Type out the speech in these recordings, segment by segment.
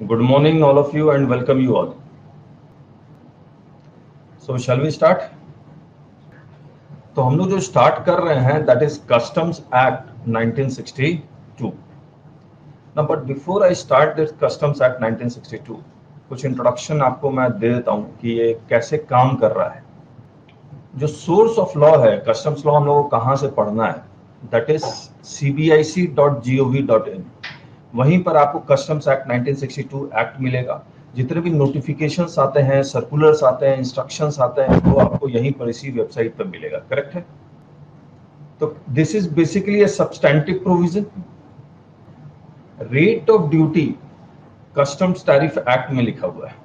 Good morning, all of you, and welcome you all. So, shall we start? तो हम लोग जो start कर रहे हैं that is customs act 1962. Now, but before I start this customs act 1962, कुछ introduction आपको मैं दे देता हूँ कि ये कैसे काम कर रहा है. जो सोर्स ऑफ लॉ है, कस्टम्स लॉ हम लोगों को कहाँ से पढ़ना है, दैट इज cbic.gov.in. वहीं पर आपको कस्टम्स एक्ट 1962 एक्ट मिलेगा. जितने भी नोटिफिकेशंस आते हैं, सर्कुलर्स आते हैं, इंस्ट्रक्शंस आते हैं, वो आपको यहीं पर इसी वेबसाइट पर मिलेगा. करेक्ट है? तो this is basically a substantive provision. Rate of duty customs tariff act में लिखा हुआ है.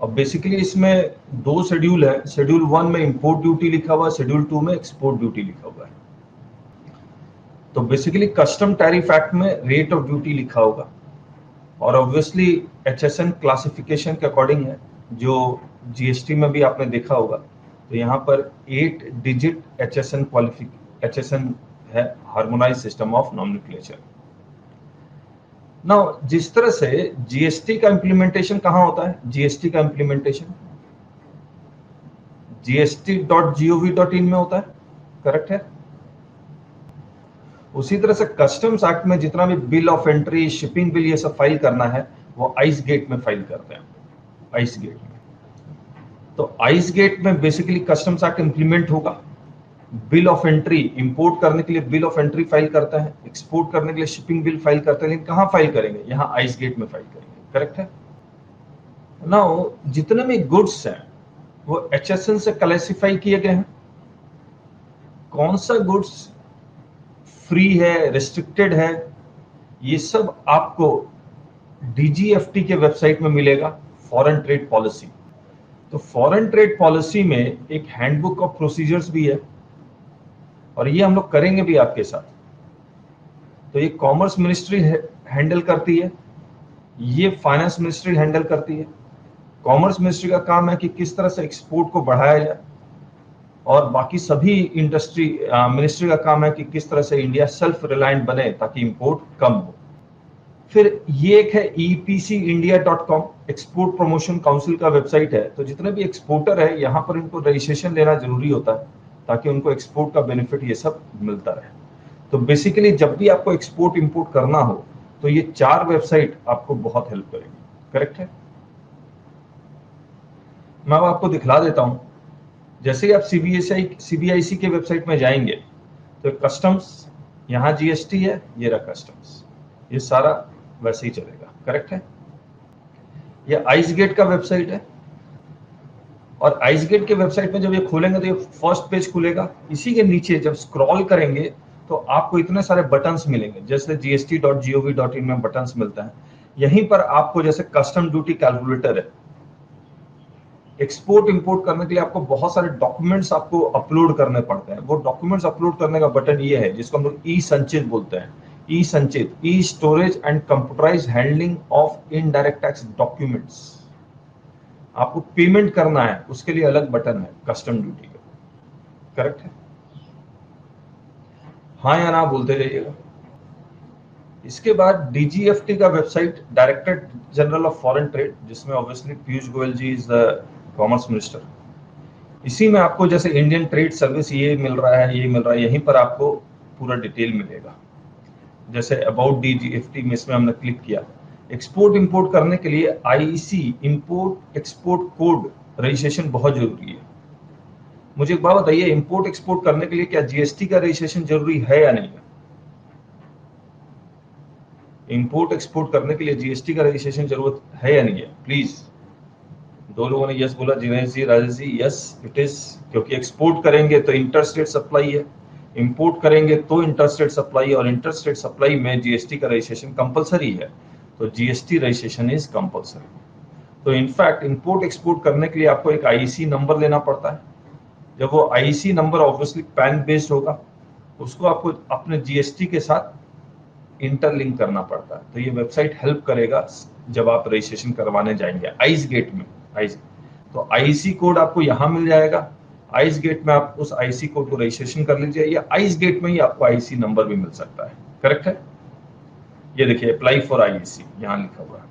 और बेसिकली इसमें दो शेड्यूल है. शेड्यूल 1 में इंपोर्ट ड्यूटी लिखा हुआ है, शेड्यूल 2 में एक्सपोर्ट ड्यूटी लिखा हुआ है. तो बेसिकली कस्टम टैरिफ एक्ट में रेट ऑफ ड्यूटी लिखा होगा और ऑब्वियसली HSN क्लासिफिकेशन के अकॉर्डिंग है, जो GST में भी आपने देखा होगा. तो यहाँ पर 8 डिजिट HSN है, harmonise system of nomenclature. Now जिस तरह से GST का इंप्लीमेंटेशन कहाँ होता है, GST का इंप्लीमेंटेशन gst.gov.in में होता है. करेक्ट है? उसी तरह से कस्टम्स एक्ट में जितना भी bill of entry, shipping bill, ये सब फाइल करना है वो आइस गेट में फाइल करते हैं. आइस गेट में. तो आइस गेट में बेसिकली कस्टम्स एक्ट इंप्लीमेंट होगा. बिल ऑफ एंट्री इंपोर्ट करने के लिए बिल ऑफ एंट्री फाइल करते हैं, एक्सपोर्ट करने के लिए शिपिंग बिल फाइल करते हैं. लेकिन कहाँ फाइल करेंगे? यहाँ आइस गेट में फाइल करेंगे. करेक्ट है? नाउ जितने भी गुड्स हैं वो HSN से क्लासिफाई किए गए हैं. कौन सा गुड्स फ्री है, रिस्ट्रिक्टेड है, ये सब आपको DGFT के वेबसाइट में मिलेगा. Foreign trade policy. तो फॉरेन ट्रेड पॉलिसी में एक हैंडबुक ऑफ प्रोसीजर्स भी है और ये हम लोग करेंगे भी आपके साथ. तो ये कॉमर्स मिनिस्ट्री हैंडल करती है, ये फाइनेंस मिनिस्ट्री हैंडल करती है. कॉमर्स मिनिस्ट्री का काम है कि किस तरह से एक्सपोर्ट को बढ़ाया जाए और बाकी सभी इंडस्ट्री मिनिस्ट्री का काम है कि किस तरह से इंडिया सेल्फ रिलायंट बने ताकि इंपोर्ट कम हो. फिर ये एक है epcindia.com, एक्सपोर्ट प्रमोशन काउंसिल का वेबसाइट है. तो जितने भी एक्सपोर्टर है यहाँ पर इनको रजिस्ट्रेशन लेना जरूरी होता है ताकि उनको एक्सपोर्ट का बेनिफिट ये सब मिलता रहे. तो बेसिकली जब भी आपको एक्सपोर्ट इंपोर्ट करना हो तो ये 4 वेबसाइट आपको बहुत हेल्प करेंगी. करेक्ट है? मैं आपको दिखला देता हूं. जैसे ही आप CBIC के वेबसाइट में जाएंगे तो कस्टम्स, यहाँ GST है, ये रहा कस्टम्स, ये सारा वैसे ही चलेगा. करेक्ट है? ये आइस गेट का वेबसाइट है और आइस गेट के वेबसाइट में जब ये खोलेंगे तो ये फर्स्ट पेज खुलेगा. इसी के नीचे जब स्क्रॉल करेंगे तो आपको इतने सारे बटन्स मिलेंगे. जैसे gst.gov.in में बटन्स मिलता है, यहीं पर आपको जैसे कस्टम ड्यूटी कैलकुलेटर है. एक्सपोर्ट इंपोर्ट करने के लिए आपको बहुत सारे डॉक्यूमेंट्स आपको अपलोड करने पड़ते हैं. वो डॉक्यूमेंट्स अपलोड करने का बटन ये है जिसको हम लोग ई संचित बोलते हैं. E Sanchit, e storage and computerize handling of indirect tax documents. आपको पेमेंट करना है उसके लिए अलग बटन है कस्टम ड्यूटी का. करेक्ट है? हाँ या ना बोलते जाइएगा. इसके बाद DGFT का website, directorate general of foreign trade, जिसमें obviously Piyush Goyal ji is the commerce minister. इसी में आपको जैसे इंडियन ट्रेड सर्विस ये मिल रहा है, ये मिल रहा है, यहीं पर आपको पूरा डिटेल मिलेगा. जैसे अबाउट DGFT में इसमें हमने क्लिक किया. एक्सपोर्ट इंपोर्ट करने के लिए IEC import export code registration बहुत जरूरी है. मुझे एक बात बताइए, इंपोर्ट एक्सपोर्ट करने के लिए क्या GST का रजिस्ट्रेशन जरूरी है या नहीं है? इंपोर्ट एक्सपोर्ट करने के लिए GST का रजिस्ट्रेशन जरूरत है या नहीं है? प्लीज. 2 लोगों ने यस बोला. जिनेश जी, Rajesh ji, yes it is. क्योंकि एक्सपोर्ट करेंगे तो इंटरस्टेट सप्लाई है, इंपोर्ट करेंगे तो इंटरस्टेट सप्लाई, और इंटरस्टेट सप्लाई में GST का रजिस्ट्रेशन कंपलसरी है. तो GST रजिस्ट्रेशन इज कंपलसरी. तो इनफैक्ट इंपोर्ट एक्सपोर्ट करने के लिए आपको एक IEC नंबर लेना पड़ता है. जब वो IEC number obviously pan based होगा, उसको आपको अपने GST के साथ इंटरलिंक करना पड़ता है. तो ये वेबसाइट हेल्प करेगा जब आप रजिस्ट्रेशन करवाने जाएंगे आइस गेट में. तो IEC कोड आपको यहाँ मिल जाएगा. आइस गेट में आप उस IEC कोड को रजिस्ट्रेशन कर लीजिए, या आइस गेट में ही आपको IEC नंबर भी मिल सकता है. करेक्ट है? ये देखिए अप्लाई फॉर आईईसी यहाँ लिखा हुआ है,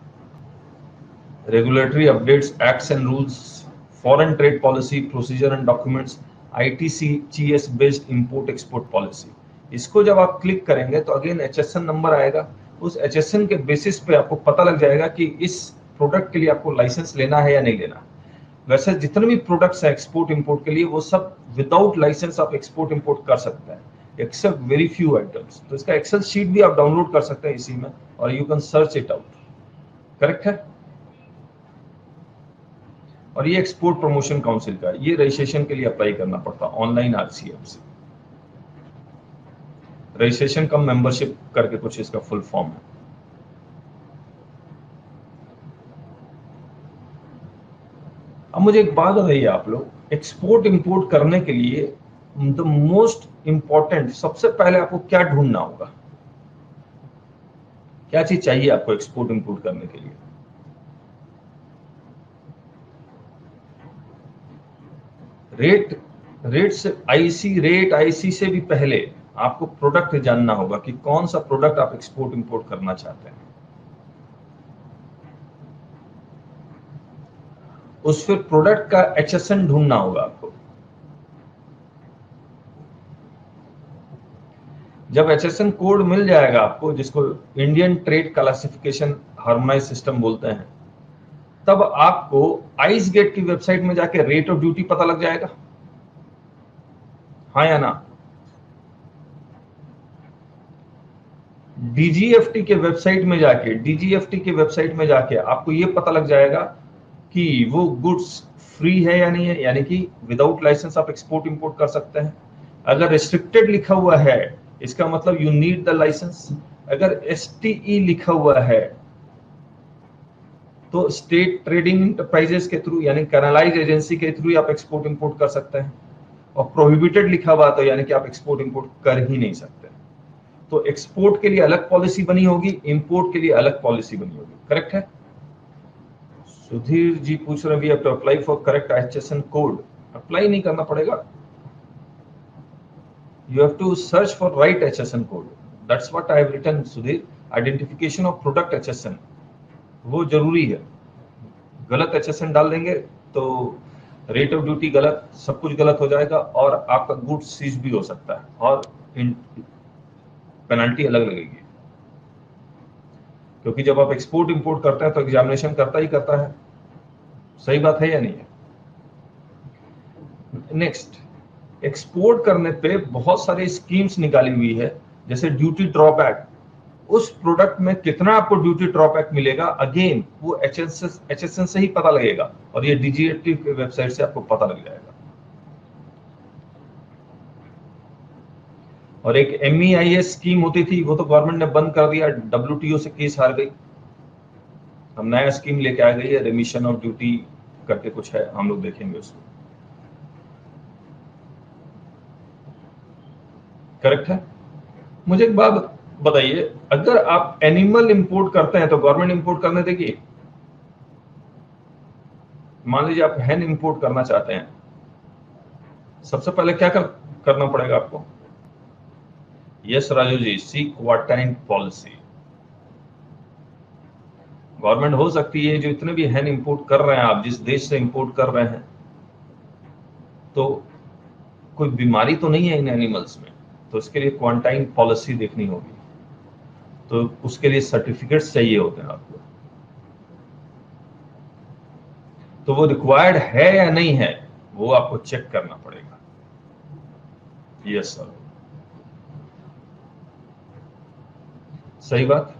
regulatory updates, acts and rules, foreign trade policy, procedure and documents, ITCS based import export policy. इसको जब आप क्लिक करेंगे तो अगेन एचएसएन नंबर आएगा, उस एचएसएन के बेसिस पे आपको पता लग जाएगा कि इस प्रोडक्ट के लिए आपको लाइसेंस लेना है या नहीं लेना। वैसे जितने भी प्रोडक्ट्स हैं एक्सपोर्ट इंपोर्ट के लिए वो सब विदाउट लाइसेंस आप एक्सपोर्ट इंपोर्ट कर सकते हैं, एक्सेप्ट वेरी फ्यू आइटम्स। तो इसका एक्सेल शीट भी आप डाउनलोड कर सकते हैं इसी में, और you can search it out. Correct है। और ये एक्सपोर्ट प्रमोशन काउंसिल का, ये रजिस्ट्रेशन के लिए अप्लाई करना पड़ता है ऑनलाइन आरसीएम से, रजिस्ट्रेशन कम मेंबरशिप करके कुछ इसका फुल फॉर्म है। अब मुझे एक बात बताइए आप लोग, एक्सपोर्ट इंपोर्ट करने के लिए द मोस्ट इंपॉर्टेंट, सबसे पहले आपको क्या ढूंढना होगा, क्या चीज चाहिए आपको एक्सपोर्ट इंपोर्ट करने के लिए? रेट आईसी से भी पहले आपको प्रोडक्ट जानना होगा कि कौन सा प्रोडक्ट आप एक्सपोर्ट इंपोर्ट करना चाहते हैं। उस फिर प्रोडक्ट का एचएसएन ढूंढना होगा आपको। जब एचएसएन कोड मिल जाएगा आपको, जिसको Indian trade classification harmonise system बोलते हैं, तब आपको आइस गेट की वेबसाइट में जाके रेट ऑफ ड्यूटी पता लग जाएगा, हाँ या ना? डीजीएफटी के वेबसाइट में जाके आपको ये पता लग जाएगा कि वो गुड्स फ्री है या नहीं है, यानी कि विदाउट लाइसेंस आप एक्सपोर्ट इंपोर्ट कर सकते हैं। अगर रिस्ट्रिक्टेड लिखा हुआ है इसका मतलब यू नीड द लाइसेंस। अगर एसटीई लिखा हुआ है तो स्टेट ट्रेडिंग इंटरप्राइजेस के थ्रू, यानी कैनालाइज एजेंसी के थ्रू आप एक्सपोर्ट इंपोर्ट कर सकते हैं। और प्रोहिबिटेड लिखा हुआ तो यानी कि आप एक्सपोर्ट इंपोर्ट कर ही नहीं सकते। तो एक्सपोर्ट के लिए अलग पॉलिसी बनी होगी, इंपोर्ट के लिए अलग पॉलिसी बनी होगी। करेक्ट है। सुधीर जी पूछ रहे हैं to apply for correct HSN code. Apply नहीं करना पड़ेगा, you have to search for right HSN code. That's what I have written, Sudhir. Identification of product HSN वो जरूरी है। गलत HSN डाल देंगे तो रेट ऑफ ड्यूटी गलत, सब कुछ गलत हो जाएगा और आपका गुड सीज भी हो सकता है और पेनल्टी अलग लगेगी। क्योंकि जब आप एक्सपोर्ट इंपोर्ट करते हैं तो एग्जामिनेशन करता ही करता है। सही बात है या नहीं है? नेक्स्ट, एक्सपोर्ट करने पे बहुत सारी स्कीम्स निकाली हुई है, जैसे ड्यूटी ड्रॉबैक। उस प्रोडक्ट में कितना आपको ड्यूटी ड्रॉबैक मिलेगा, अगेन वो एचएसएन से ही पता लगेगा और ये डीजीएफटी की वेबसाइट से आपको पता लग जाएगा। और एक एमईआईएस स्कीम होती थी, वो तो गवर्नमेंट ने बंद कर दिया, डब्ल्यूटीओ से केस हार गई। हम नया स्कीम लेके आ गई है, रिमिशन ऑफ ड्यूटी करके कुछ है, हम लोग देखेंगे उसको। करेक्ट है। मुझे एक बात बताइए, अगर आप एनिमल इंपोर्ट करते हैं तो गवर्नमेंट इंपोर्ट करने देगी? मान लीजिए आप हैन इंपोर्ट करना चाहते हैं, सबसे पहले क्या करना पड़ेगा आपको? यस राजू जी, सी क्वारंटाइन पॉलिसी। गवर्नमेंट हो सकती है जो इतने भी हैन इंपोर्ट कर रहे हैं, आप जिस देश से इंपोर्ट कर रहे हैं, तो कोई बीमारी तो नहीं है इन एनिमल्स में, तो इसके लिए क्वारंटाइन पॉलिसी देखनी होगी। तो उसके लिए सर्टिफिकेट्स चाहिए होते हैं आपको, तो वो रिक्वायर्ड है या नहीं है वो आपको चेक करना पड़ेगा। यस सर, सही बात।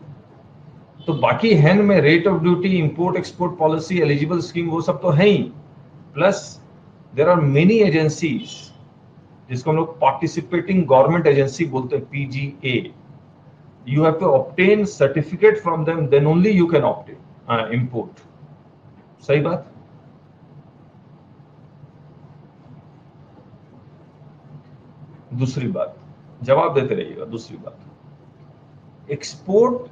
तो बाकी हैन में rate of duty, import export policy, eligible scheme, वो सब तो है ही, plus there are many agencies जिसको हम लोग पार्टिसिपेटिंग गवर्नमेंट एजेंसी बोलते हैं, PGA. You have to obtain certificate from them, then only you can obtain import. सही बात। दूसरी बात, जवाब देते रहिएगा। दूसरी बात, एक्सपोर्ट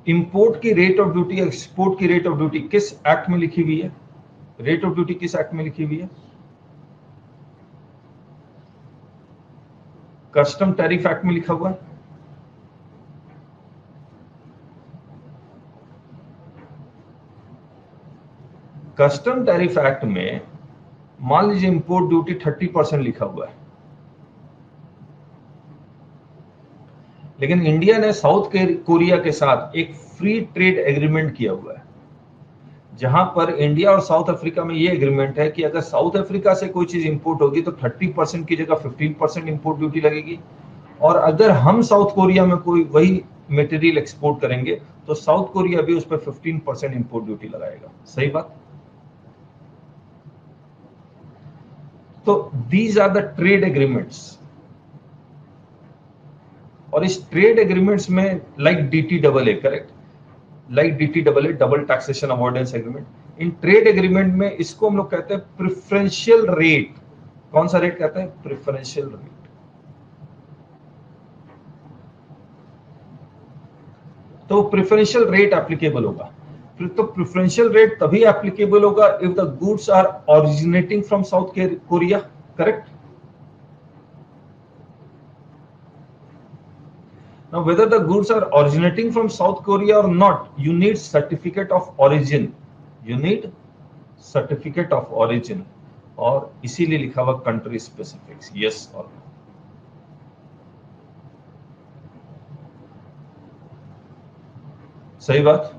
इंपोर्ट की रेट ऑफ ड्यूटी, एक्सपोर्ट की रेट ऑफ ड्यूटी किस एक्ट में लिखी हुई है? रेट ऑफ ड्यूटी किस एक्ट में लिखी हुई है? कस्टम टैरिफ एक्ट में लिखा हुआ है। कस्टम टैरिफ एक्ट में मान लीजिए इंपोर्ट ड्यूटी 30% लिखा हुआ है, लेकिन इंडिया ने साउथ कोरिया के साथ एक फ्री ट्रेड एग्रीमेंट किया हुआ है, जहां पर इंडिया और साउथ अफ्रीका में ये एग्रीमेंट है कि अगर साउथ अफ्रीका से कोई चीज इंपोर्ट होगी तो 30% की जगह 15% इंपोर्ट ड्यूटी लगेगी, और अगर हम साउथ कोरिया में कोई वही मटेरियल एक्सपोर्ट करेंगे तो साउथ कोरिया भी उस पर 15% इंपोर्ट ड्यूटी लगाएगा। सही बात। तो these are the trade agreements, और इस ट्रेड एग्रीमेंट्स में like DTAA, correct, like DTAA, double taxation avoidance agreement, इन ट्रेड एग्रीमेंट में इसको हम लोग कहते हैं प्रेफरेंशियल रेट। कौन सा रेट कहते हैं? Preferential rate. तो प्रेफरेंशियल रेट एप्लीकेबल होगा। तो प्रेफरेंशियल रेट तभी एप्लीकेबल होगा if the goods are originating from South Korea, correct. Now, whether the goods are originating from South Korea or not, you need certificate of origin. You need certificate of origin, और इसीलिए लिखा हुआ country specifics, yes or no. सही बात।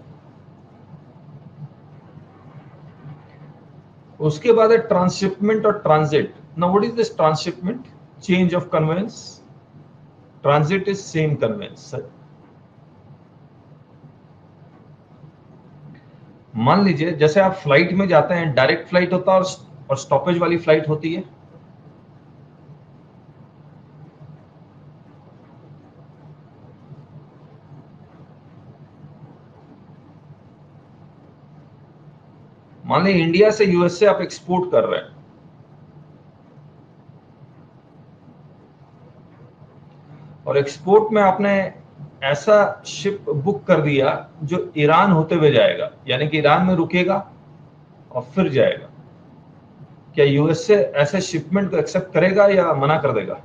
उसके बाद है transshipment और transit. Now, what is this transshipment? Change of conveyance. Transit is same conveyance. मान लीजिए जैसे आप फ्लाइट में जाते हैं, डायरेक्ट फ्लाइट होता है और स्टॉपेज वाली फ्लाइट होती है। मान लीजिए इंडिया से यूएस से आप एक्सपोर्ट कर रहे हैं, और एक्सपोर्ट में आपने ऐसा शिप बुक कर दिया जो ईरान होते हुए जाएगा, यानी कि ईरान में रुकेगा और फिर जाएगा। क्या यूएस से ऐसे शिपमेंट को एक्सेप्ट करेगा या मना कर देगा?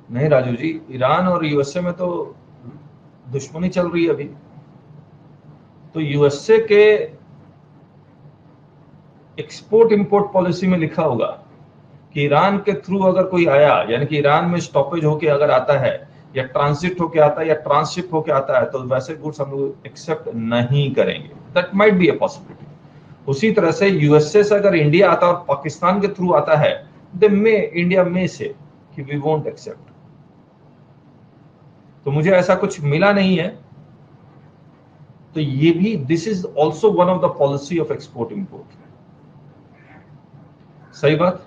नहीं राजू जी, ईरान और यूएसए में तो दुश्मनी चल रही है अभी। तो यूएसए के एक्सपोर्ट इंपोर्ट पॉलिसी में लिखा होगा कि ईरान के थ्रू अगर कोई आया, यानी कि ईरान में स्टॉपेज होके अगर आता है, या ट्रांजिट होके आता है, या ट्रांसशिप होके आता है, तो वैसे गुड्स हम लोग एक्सेप्ट नहीं करेंगे। That might be a possibility. उसी तरह से यूएसए से अगर इंडिया आता है और पाकिस्तान के थ्रू आता है, देन मे इंडिया में से कि वी वोंट एक्सेप्ट। तो मुझे ऐसा कुछ मिला नहीं है, तो ये भी this is also one of the policy of export import. सही बात।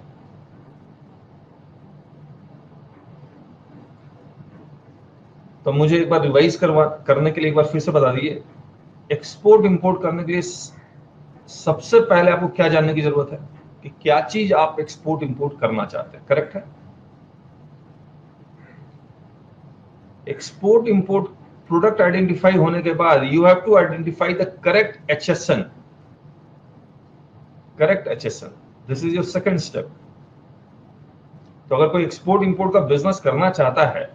तो मुझे एक बार रिवाइज करने के लिए एक बार फिर से बता दीजिए, एक्सपोर्ट इंपोर्ट करने के लिए सबसे पहले आपको क्या जानने की जरूरत है कि क्या चीज आप एक्सपोर्ट इंपोर्ट करना चाहते हैं, करेक्ट है। एक्सपोर्ट इंपोर्ट प्रोडक्ट आइडेंटिफाई होने के बाद you have to identify the correct HSN, correct HSN, this is your second step. तो अगर कोई एक्सपोर्ट इंपोर्ट का बिजनेस करना चाहता है,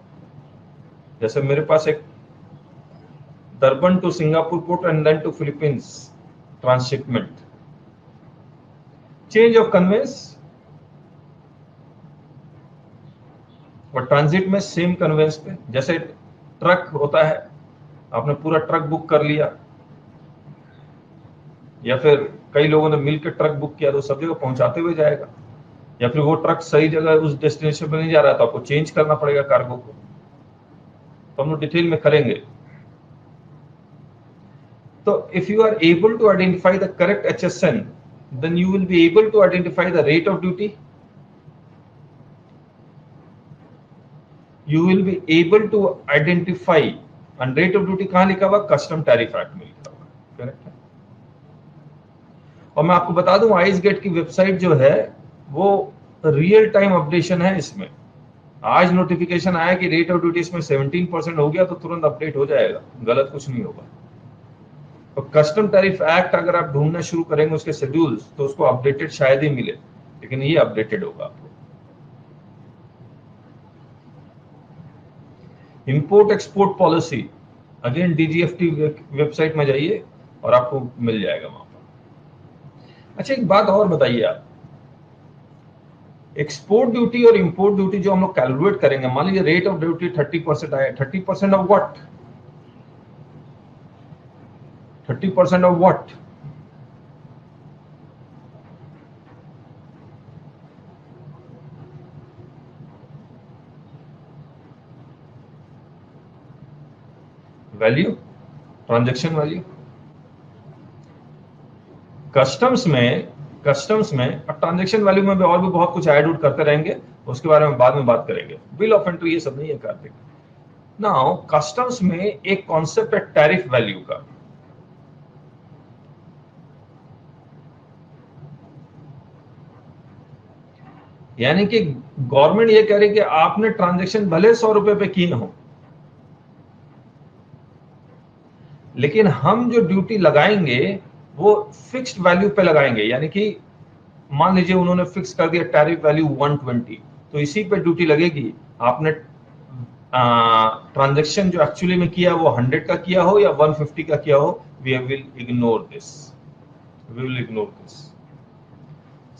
जैसे मेरे पास एक Durban to Singapore port and then to Philippines transshipment, change of conveyance, और ट्रांजिट में सेम कन्वेंस पे। जैसे ट्रक होता है, आपने पूरा ट्रक बुक कर लिया, या फिर कई लोगों ने मिलकर ट्रक बुक किया, तो सब जगह पहुंचाते हुए जाएगा, या फिर वो ट्रक सही जगह उस डेस्टिनेशन पे नहीं जा रहा, तो आपको चेंज करना पड़ेगा कार्गो को। तो हम लोग डिटेल में करेंगे। तो if you are able to identify the correct HSN, then you will be able to identify the rate of duty. You will be able to identify, and rate of duty कहाँ लिखा हुआ? Custom tariff act में लिखा हुआ, correct है। और मैं आपको बता दूं, आइस गेट की वेबसाइट जो है वो रियल टाइम अपडेशन है। इसमें आज नोटिफिकेशन आया कि रेट ऑफ ड्यूटी इसमें 17% हो गया, तो तुरंत अपडेट हो जाएगा, गलत कुछ नहीं होगा। और कस्टम टैरिफ एक्ट अगर आप ढूंढना शुरू करेंगे उसके शेड्यूल्स, तो उसको अपडेटेड शायद ही मिले, लेकिन ये अपडेटेड होगा आपको। Import export policy, again DGFT website में जाइए और आपको मिल जाएगा वहां पर। अच्छा, एक बात और बताइए आप, एक्सपोर्ट ड्यूटी और इंपोर्ट ड्यूटी जो हम लोग कैलकुलेट करेंगे, मान लीजिए रेट ऑफ ड्यूटी 30% आया, 30% of what? 30% of what? Value, transaction value. Customs में और ट्रांजैक्शन वैल्यू में भी और भी बहुत कुछ ऐड आउट करते रहेंगे, उसके बारे में बाद में बात करेंगे। बिल ऑफ एंट्री ये सब नहीं है कार्तिक। नाउ कस्टम्स में एक कॉन्सेप्ट है टैरिफ वैल्यू का। यानी कि गवर्नमेंट ये कह रही है कि आपने ट्रांजैक्शन भले 100 रुपए पे किए हो, लेकिन हम जो ड्यूटी लगाएंगे वो फिक्स्ड वैल्यू पे लगाएंगे। यानी कि मान लीजिए उन्होंने फिक्स कर दिया टैरिफ वैल्यू 120, तो इसी पे ड्यूटी लगेगी। आपने ट्रांजैक्शन जो एक्चुअली में किया वो 100 का किया हो या 150 का किया हो, वी विल इग्नोर दिस,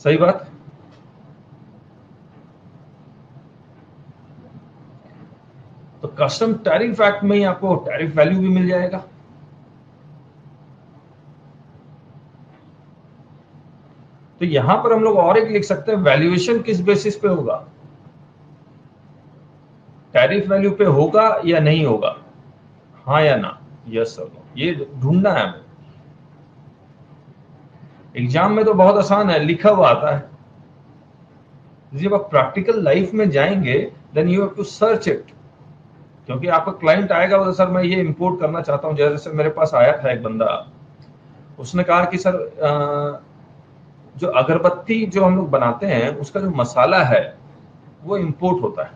सही बात। तो कस्टम टैरिफ एक्ट में ही आपको टैरिफ वैल्यू भी मिल जाएगा। तो यहां पर हम लोग और एक लिख सकते हैं, वैल्यूएशन किस बेसिस पे होगा? टैरिफ वैल्यू पे होगा या नहीं होगा, हाँ या ना, यस और नो, ये ढूंढना है हमें। एग्जाम में तो बहुत आसान है, लिखा हुआ आता है। जब आप प्रैक्टिकल लाइफ में जाएंगे then you have to search it, क्योंकि आपका क्लाइंट आएगा बोले सर मैं ये इंपोर्ट करना चाहता हूँ। जैसे मेरे पास आया था एक बंदा, उसने कहा कि सर जो अगरबत्ती जो हम लोग बनाते हैं उसका जो मसाला है वो इंपोर्ट होता है,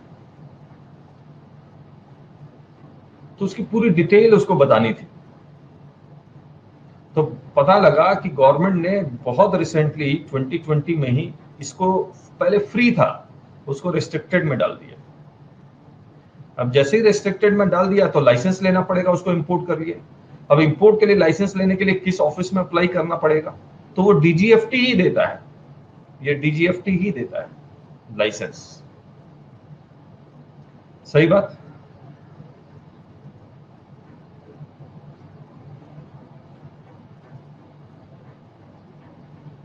तो उसकी पूरी डिटेल उसको बतानी थी। तो पता लगा कि गवर्नमेंट ने बहुत रिसेंटली 2020 में ही इसको, पहले फ्री था, उसको रिस्ट्रिक्टेड में डाल दिया। अब जैसे ही रिस्ट्रिक्टेड में डाल दिया तो लाइसेंस लेना पड़ेगा उसको इंपोर्ट कर लिए। अब इंपोर्ट के लिए लाइसेंस लेने के लिए किस ऑफिस में अप्लाई करना पड़ेगा? तो वो डीजीएफटी ही देता है, ये डीजीएफटी ही देता है लाइसेंस, सही बात।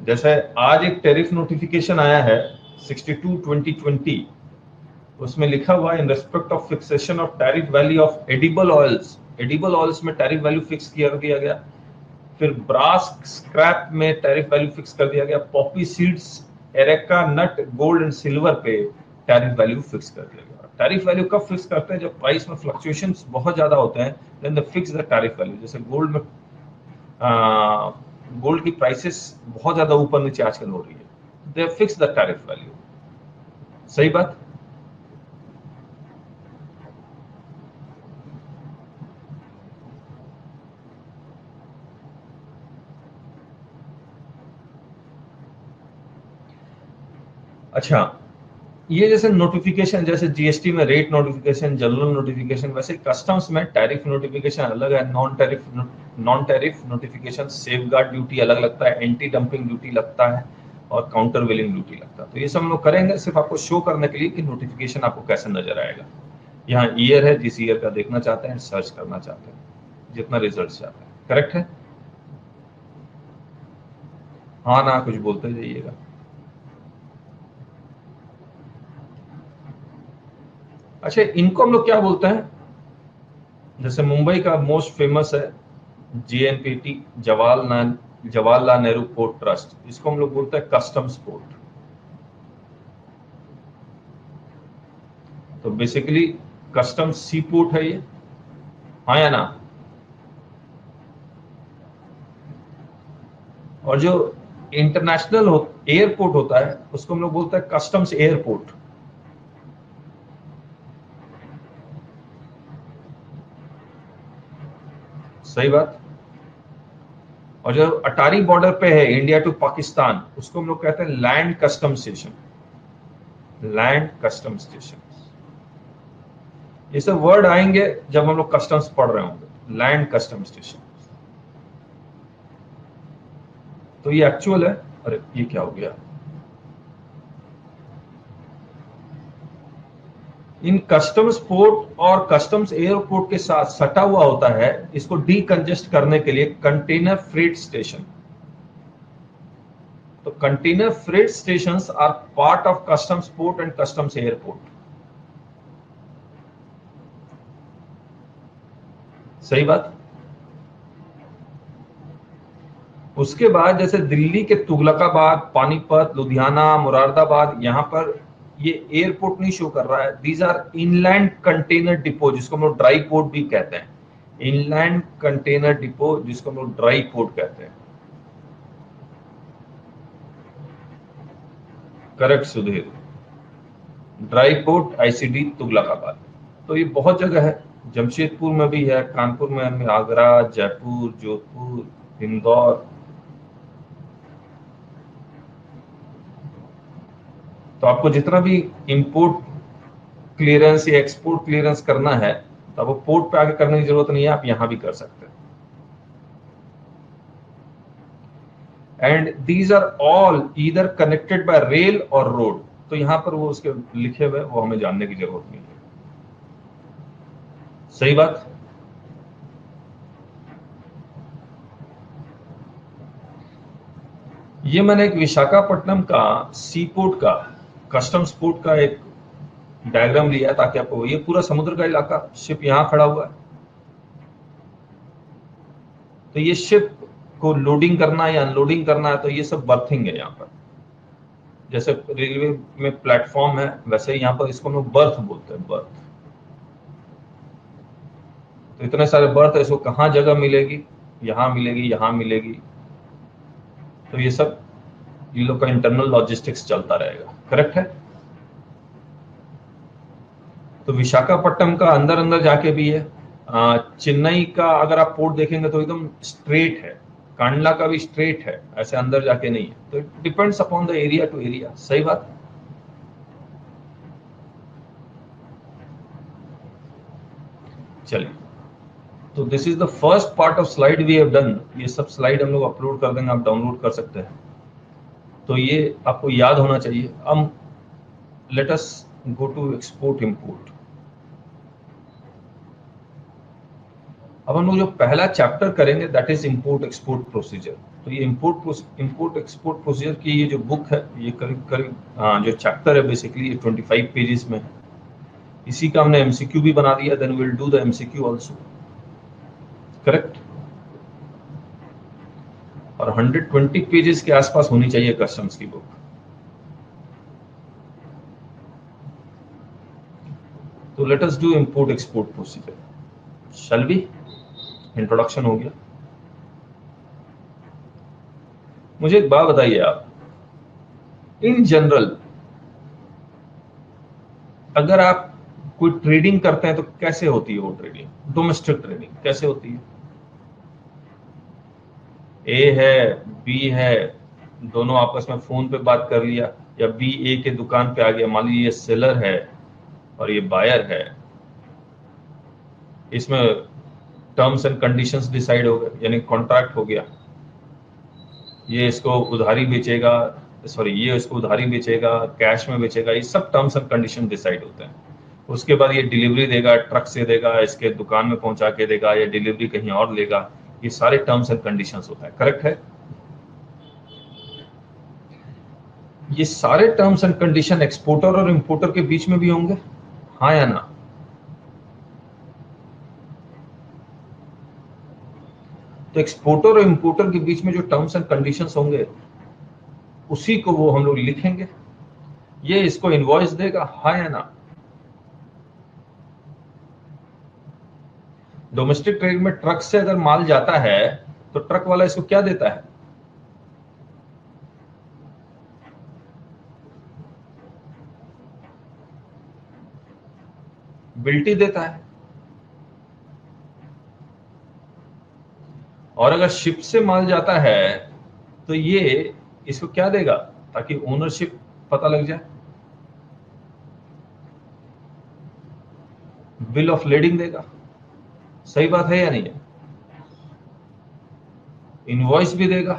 जैसे आज एक टैरिफ नोटिफिकेशन आया है 62/2020, उसमें लिखा हुआ है in respect of fixation of tariff value of edible oils, edible oils में टैरिफ वैल्यू फिक्स किया गया। फिर ब्रास स्क्रैप में टैरिफ वैल्यू फिक्स कर दिया गया। Poppy seeds, areca nut, gold and silver पे टैरिफ वैल्यू फिक्स कर दिया गया। टैरिफ वैल्यू कब फिक्स करते हैं? जब प्राइस में फ्लक्चुएशंस बहुत ज्यादा होते हैं, then they fix the tariff value. जैसे गोल्ड में गोल्ड की प्राइसेस बहुत ज्यादा ऊपर नीचे आजकल हो रही है, they fix the tariff value, सही बात। अच्छा, ये जैसे नोटिफिकेशन, जैसे जीएसटी में रेट नोटिफिकेशन, जनरल नोटिफिकेशन, वैसे कस्टम्स में टैरिफ नोटिफिकेशन अलग है, non tariff notification, safeguard duty अलग लगता है, एंटी डंपिंग ड्यूटी लगता है और काउंटर वेलिंग ड्यूटी लगता है। तो ये सब हम लोग करेंगे सिर्फ आपको शो करने के लिए कि नोटिफिकेशन आपको कैसे नजर आएगा। यहाँ ईयर है, जिस ईयर का देखना चाहते हैं, सर्च करना चाहते हैं, जितना रिजल्ट चाहते हैं, करेक्ट है। हाँ ना, कुछ बोलते जाइएगा। अच्छा, इनको हम लोग क्या बोलते हैं? जैसे मुंबई का मोस्ट फेमस है JNPT, Jawaharlal Nehru port trust, इसको हम लोग बोलते हैं कस्टम्स पोर्ट। तो बेसिकली कस्टम्स सी पोर्ट है ये, हाँ या ना। और जो इंटरनेशनल एयरपोर्ट होता है उसको हम लोग बोलते हैं कस्टम्स एयरपोर्ट, सही बात। और जो अटारी बॉर्डर पे है इंडिया टू पाकिस्तान, उसको हम लोग कहते हैं land custom station, land custom station. ये सब वर्ड आएंगे जब हम लोग कस्टम्स पढ़ रहे होंगे, लैंड कस्टम स्टेशन। तो ये एक्चुअल है। अरे ये क्या हो गया, इन कस्टम्स पोर्ट और कस्टम्स एयरपोर्ट के साथ सटा हुआ होता है, इसको डीकंजेस्ट करने के लिए कंटेनर फ्रेट स्टेशन। तो container freight stations are part of customs port and customs airport. सही बात। उसके बाद जैसे दिल्ली के तुगलकाबाद, पानीपत, लुधियाना, मुरादाबाद, यहां पर ये एयरपोर्ट नहीं शो कर रहा है। These are inland container depot, जिसको हम लोग ड्राई पोर्ट भी कहते हैं। इनलैंड कंटेनर डिपो, जिसको हम लोग ड्राई पोर्ट कहते हैं। Correct Sudhir, dry port ICD Tughlakabad. तो ये बहुत जगह है, जमशेदपुर में भी है, कानपुर में, आगरा, जयपुर, जोधपुर, इंदौर। तो आपको जितना भी इंपोर्ट क्लियरेंस या एक्सपोर्ट क्लियरेंस करना है, तो आपको पोर्ट पे आके करने की जरूरत नहीं है, आप यहां भी कर सकते हैं। And these are all either connected by rail और रोड। तो यहां पर वो उसके लिखे हुए, वो हमें जानने की जरूरत नहीं है। सही बात। ये मैंने एक विशाखापट्टनम का सी पोर्ट का, कस्टम्स पोर्ट का एक डायग्राम लिया है, ताकि आपको, ये पूरा समुद्र का इलाका, शिप यहां खड़ा हुआ है। तो ये शिप को लोडिंग करना है या अनलोडिंग करना है, तो ये सब बर्थिंग है यहाँ पर। जैसे रेलवे में प्लेटफॉर्म है, वैसे ही यहाँ पर इसको हम लोग बर्थ बोलते हैं, बर्थ। तो इतने सारे बर्थ है, इसको कहाँ जगह मिलेगी, यहाँ मिलेगी, यहाँ मिलेगी। तो ये सब ये लोग का इंटरनल लॉजिस्टिक्स चलता रहेगा। करेक्ट है। तो विशाखापट्टनम का अंदर अंदर जाके भी है। चेन्नई का अगर आप पोर्ट देखेंगे तो एकदम स्ट्रेट है, कांडला का भी स्ट्रेट है, ऐसे अंदर जाके नहीं है। तो it depends upon the area to area. सही बात। चलिए, तो this is the first part of slide we have done. ये सब स्लाइड हम लोग अपलोड कर देंगे, आप डाउनलोड कर सकते हैं। तो ये आपको याद होना चाहिए। अब let us go to export import. अब हम लोग जो पहला चैप्टर करेंगे, that is import export procedure. तो ये इंपोर्ट एक्सपोर्ट प्रोसीजर की ये जो बुक है, ये करीब करीब जो चैप्टर है, बेसिकली ये 25 पेजेस में है। इसी का हमने एमसीक्यू भी बना दिया, then will do the MCQ also. Correct. और 120 पेजेस के आसपास होनी चाहिए कस्टम्स की बुक। तो let us do import export procedure. Shall be. Introduction हो गया। मुझे एक बात बताइए आप, इन जनरल अगर आप कोई ट्रेडिंग करते हैं तो कैसे होती है वो ट्रेडिंग? डोमेस्टिक ट्रेडिंग कैसे होती है? ए है, बी है, दोनों आपस में फोन पे बात कर लिया, या बी ए के दुकान पे आ गया, मान लीजिए ये सेलर है और ये बायर है, इसमें टर्म्स एंड कंडीशंस डिसाइड हो गए, यानी कॉन्ट्रैक्ट हो गया। ये इसको उधारी बेचेगा, सॉरी ये इसको उधारी बेचेगा, कैश में बेचेगा, ये सब टर्म्स एंड कंडीशन डिसाइड होते हैं। उसके बाद ये डिलीवरी देगा, ट्रक से देगा, इसके दुकान में पहुंचा के देगा, या डिलीवरी कहीं और लेगा, ये सारे टर्म्स एंड कंडीशंस होता है। करेक्ट है। ये सारे टर्म्स एंड कंडीशन एक्सपोर्टर और इंपोर्टर के बीच में भी होंगे, हाँ या ना? तो एक्सपोर्टर और इंपोर्टर के बीच में जो टर्म्स एंड कंडीशंस होंगे, उसी को वो हम लोग लिखेंगे। ये इसको इनवॉइस देगा, हाँ या ना? डोमेस्टिक ट्रेड में ट्रक से अगर माल जाता है, तो ट्रक वाला इसको क्या देता है? बिल्टी देता है। और अगर शिप से माल जाता है, तो ये इसको क्या देगा, ताकि ओनरशिप पता लग जाए? बिल ऑफ लेडिंग देगा, सही बात है या नहीं है? इनवॉइस भी देगा,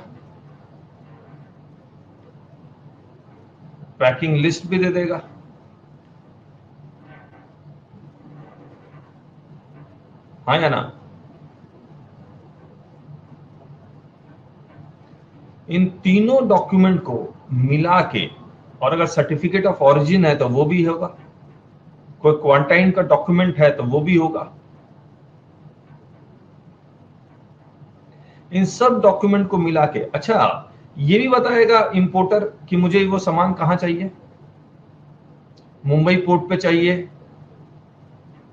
पैकिंग लिस्ट भी दे देगा, हाँ या ना? इन तीनों डॉक्यूमेंट को मिला के, और अगर सर्टिफिकेट ऑफ ऑरिजिन है तो वो भी होगा, कोई क्वारंटाइन का डॉक्यूमेंट है तो वो भी होगा। इन सब डॉक्यूमेंट को मिला के, अच्छा ये भी बताएगा इंपोर्टर कि मुझे वो सामान कहां चाहिए, मुंबई पोर्ट पे चाहिए,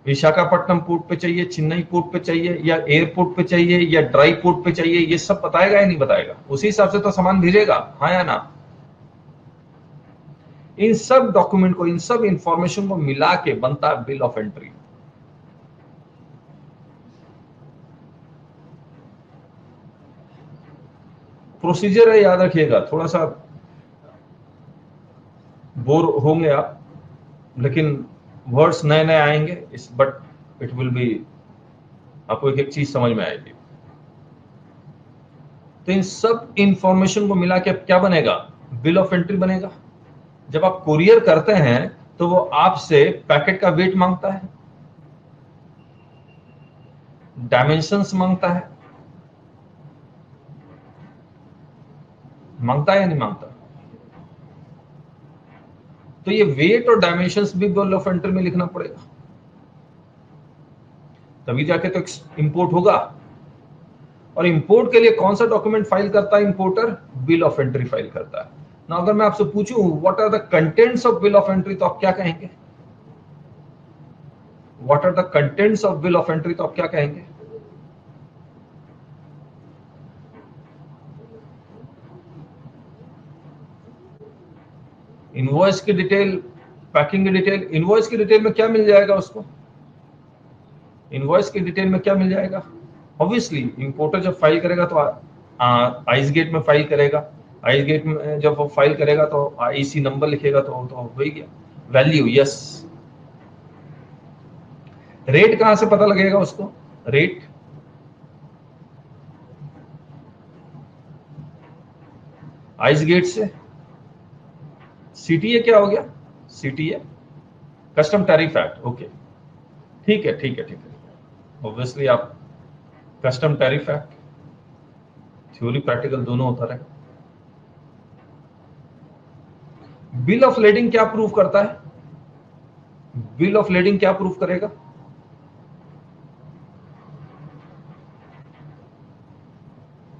विशाखापट्टनम पोर्ट पे चाहिए, चेन्नई पोर्ट पे चाहिए, या एयरपोर्ट पे चाहिए, या ड्राई पोर्ट पे चाहिए, ये सब बताएगा या नहीं बताएगा? उसी हिसाब से तो सामान भेजेगा, हाँ या ना? इन सब डॉक्यूमेंट को, इन सब इंफॉर्मेशन को मिला के बनता है बिल ऑफ एंट्री। प्रोसीजर है, याद रखिएगा, थोड़ा सा बोर होंगे आप, लेकिन वर्ड्स नए नए आएंगे, बट इट विल बी, आपको एक एक चीज समझ में आएगी। तो इन सब इंफॉर्मेशन को मिला के अब क्या बनेगा? बिल ऑफ एंट्री बनेगा। जब आप कुरियर करते हैं तो वो आपसे पैकेट का वेट मांगता है, डायमेंशंस मांगता है, मांगता है या नहीं मांगता? तो ये वेट और डायमेंशंस भी बिल ऑफ एंट्री में लिखना पड़ेगा, तभी जाके तो इंपोर्ट होगा। और इंपोर्ट के लिए कौन सा डॉक्यूमेंट फाइल करता है importer? Bill of entry file करता है ना। अगर मैं आपसे पूछूं what are the contents of bill of entry, तो आप क्या कहेंगे? What are the contents of bill of entry, तो आप क्या कहेंगे? इनवॉइस की डिटेल, पैकिंग की डिटेल। इनवॉइस की डिटेल में क्या मिल जाएगा उसको? इनवॉइस की डिटेल में क्या मिल जाएगा? ऑब्वियसली इंपोर्टर जब फाइल करेगा तो आइस गेट में फाइल करेगा, आइस गेट में जब वो फाइल करेगा तो आईसी नंबर लिखेगा, तो हो ही गया। Value, yes. रेट कहां से पता लगेगा उसको? रेट आइस गेट से। सीटीए क्या हो गया? CTA custom tariff act, okay, ठीक है ठीक है ठीक है। ऑब्वियसली आप custom tariff act, theory practical दोनों होता रहेगा। बिल ऑफ लेडिंग क्या प्रूफ करता है? बिल ऑफ लेडिंग क्या प्रूफ करेगा?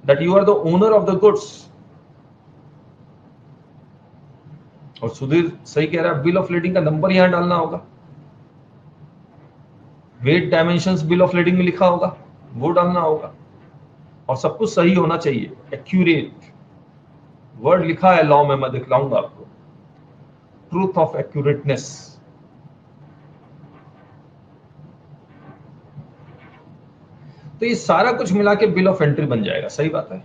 That you are the owner of the goods. और सुधीर सही कह रहा है, बिल ऑफ लेडिंग का नंबर यहां डालना होगा, weight dimensions bill of lending में लिखा होगा, वो डालना होगा, और सब कुछ सही होना चाहिए, एक्यूरेट। वर्ड लिखा है लॉ में, मैं दिखलाऊंगा आपको, ट्रूथ ऑफ एक्यूरेटनेस। तो ये सारा कुछ मिला के बिल ऑफ एंट्री बन जाएगा, सही बात है।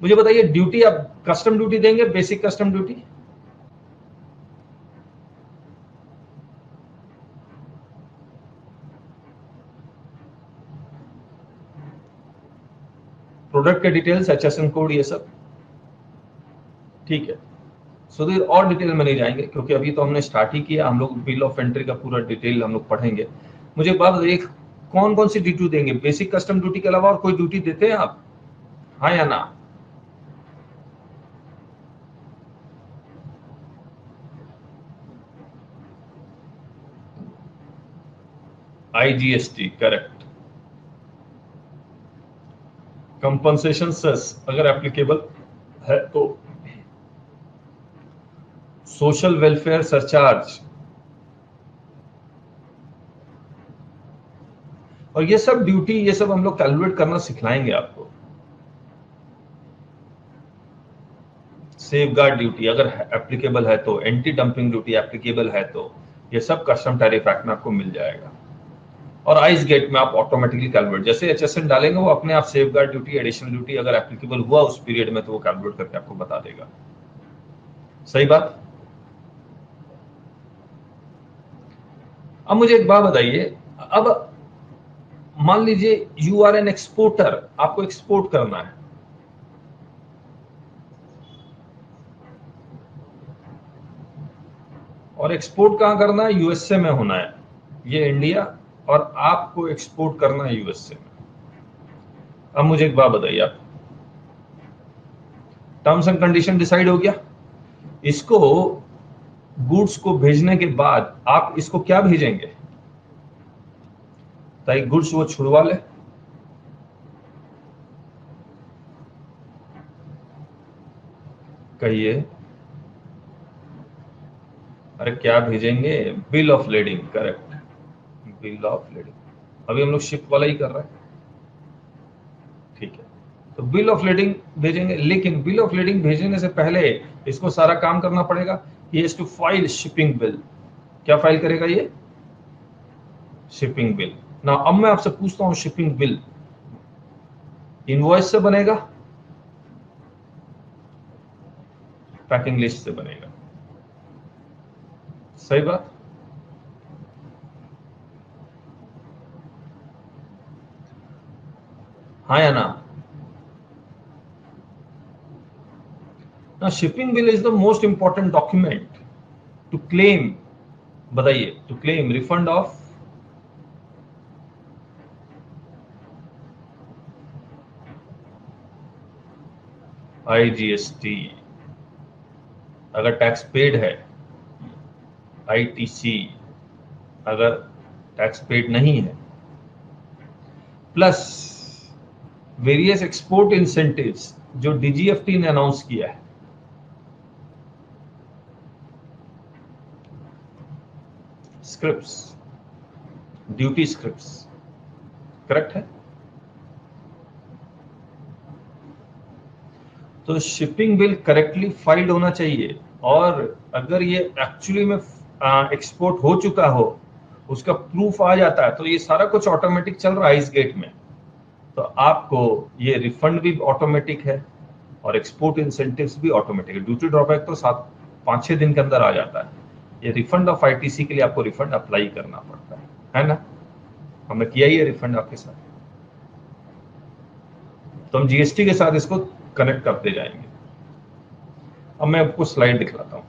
मुझे बताइए, ड्यूटी आप कस्टम ड्यूटी देंगे, बेसिक कस्टम ड्यूटी? प्रोडक्ट के डिटेल्स, एचएसएन कोड, ये सब ठीक है। सुधीर और डिटेल में नहीं जाएंगे क्योंकि अभी तो हमने स्टार्ट ही किया, हम लोग बिल ऑफ एंट्री का पूरा डिटेल हम लोग पढ़ेंगे। मुझे बात बताइए, कौन कौन सी ड्यूटी देंगे? बेसिक कस्टम ड्यूटी के अलावा और कोई ड्यूटी देते हैं आप, हाँ या ना? IGST, correct. कंपनसेशन सेस अगर एप्लीकेबल है तो, सोशल वेलफेयर सरचार्ज, और ये सब ड्यूटी, ये सब हम लोग कैलकुलेट करना सिखलाएंगे आपको। सेफ गार्ड ड्यूटी अगर एप्लीकेबल है तो, एंटी डंपिंग ड्यूटी एप्लीकेबल है तो, ये सब कस्टम टैरिफ एक्ट में आपको मिल जाएगा। और आइस गेट में आप ऑटोमेटिकली कैलकुलेट, जैसे एचएसएन डालेंगे वो अपने आप safe guard duty, additional duty अगर एप्लीकेबल हुआ उस पीरियड में तो वो कैलकुलेट करके आपको बता देगा, सही बात। अब मुझे एक बात बताइए, अब मान लीजिए यू आर एन एक्सपोर्टर, आपको एक्सपोर्ट करना है, और एक्सपोर्ट कहां करना है? यूएसए में होना है, ये इंडिया, और आपको एक्सपोर्ट करना है यूएसए में। अब मुझे एक बात बताइए, आप टर्म्स एंड कंडीशन डिसाइड हो गया। इसको गुड्स को भेजने के बाद आप इसको क्या भेजेंगे ताकि गुड्स वो छुड़वा ले? कहिए, अरे क्या भेजेंगे? Bill of lending, correct, bill of lending. अभी हम लोग शिप वाला ही कर रहे हैं, ठीक है। तो बिल ऑफ लेडिंग भेजेंगे, लेकिन बिल ऑफ लेडिंग भेजने से पहले इसको सारा काम करना पड़ेगा। ये टू फाइल शिपिंग बिल। क्या फाइल करेगा ये? Shipping bill. ना अब मैं आपसे पूछता हूं, शिपिंग बिल इनवॉइस से बनेगा, पैकिंग लिस्ट से बनेगा? सही बात। हाँ या ना? ना, shipping bill is the most important document to claim, बताइए, to claim refund of IGST, अगर टैक्स पेड है, आईटीसी अगर टैक्स पेड नहीं है, प्लस वेरियस एक्सपोर्ट इंसेंटिव्स जो डीजीएफटी ने अनाउंस किया है, स्क्रिप्ट्स, ड्यूटी स्क्रिप्ट्स, करेक्ट है? तो शिपिंग बिल करेक्टली फाइल्ड होना चाहिए, और अगर ये एक्चुअली में एक्सपोर्ट हो चुका हो, उसका प्रूफ आ जाता है, तो ये सारा कुछ ऑटोमेटिक चल रहा है इस गेट में, तो आपको ये रिफंड भी ऑटोमेटिक है और एक्सपोर्ट इंसेंटिव्स भी ऑटोमेटिक है। ड्यूटी ड्रॉबैक तो 7-5-6 दिन के अंदर आ जाता है। ये रिफंड ऑफ आईटीसी के लिए आपको रिफंड अप्लाई करना पड़ता है ना? हमने किया ही है रिफंड आपके साथ, तो हम जीएसटी के साथ इसको कनेक्ट करते जाएंगे। अब मैं आपको स्लाइड दिखलाता हूं,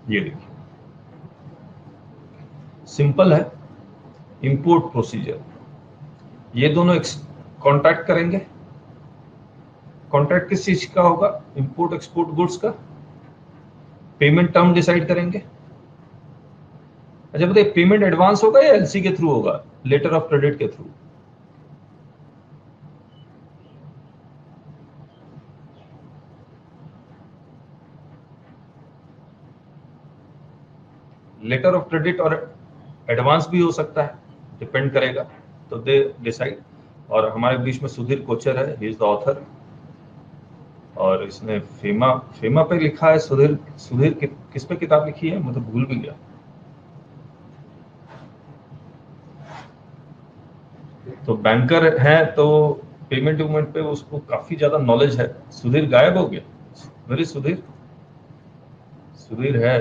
ये देखिए, सिंपल है। इंपोर्ट प्रोसीजर, ये दोनों कॉन्ट्रैक्ट करेंगे। कॉन्ट्रैक्ट किस चीज का होगा? इंपोर्ट एक्सपोर्ट गुड्स का। पेमेंट टर्म डिसाइड करेंगे। अच्छा बताइए, पेमेंट एडवांस होगा या एलसी के थ्रू होगा, लेटर ऑफ क्रेडिट के थ्रू? लेटर ऑफ क्रेडिट और एडवांस भी हो सकता है, डिपेंड करेगा, तो दे डिसाइड। और हमारे बीच में सुधीर कोचर है, ही इज द ऑथर, और इसने फेमा फेमा पे लिखा है। सुधीर सुधीर किस पे किताब लिखी है, मैं तो भूल भी गया। तो बैंकर है, तो पेमेंट वेमेंट पे उसको काफी ज्यादा नॉलेज है। सुधीर गायब हो गया, मेरे सुधीर, सुधीर है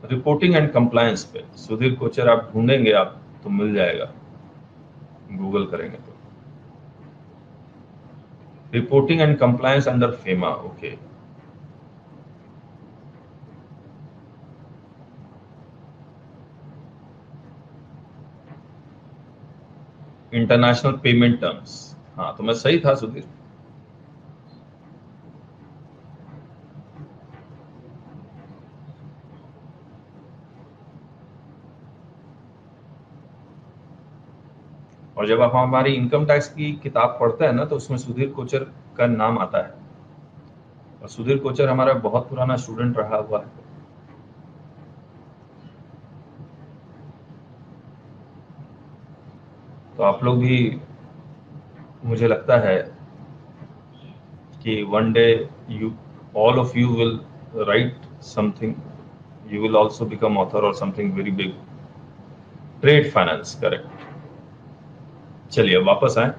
रिपोर्टिंग एंड कंप्लायंस पे। सुधीर कोचर आप ढूंढेंगे आप तो मिल जाएगा, गूगल करेंगे तो। Reporting and compliance under FEMA, okay. International payment terms, हाँ तो मैं सही था सुधीर। और जब आप हमारी इनकम टैक्स की किताब पढ़ते हैं ना, तो उसमें सुधीर कोचर का नाम आता है, और सुधीर कोचर हमारा बहुत पुराना स्टूडेंट रहा हुआ है। तो आप लोग भी, मुझे लगता है कि one day you, all of you will write something, you will also become author or something very big. Trade finance, correct। चलिए अब वापस आए।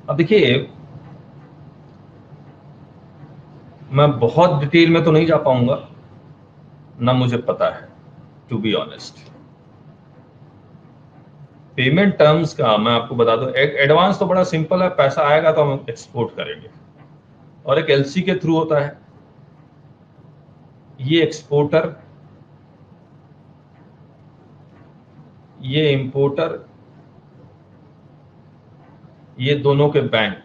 अब देखिए, मैं बहुत डिटेल में तो नहीं जा पाऊंगा, ना मुझे पता है to be honest. Payment terms का मैं आपको बता दूं, एक एडवांस तो बड़ा सिंपल है, पैसा आएगा तो हम एक्सपोर्ट करेंगे, और एक एलसी के थ्रू होता है। ये एक्सपोर्टर, ये इंपोर्टर, ये दोनों के बैंक।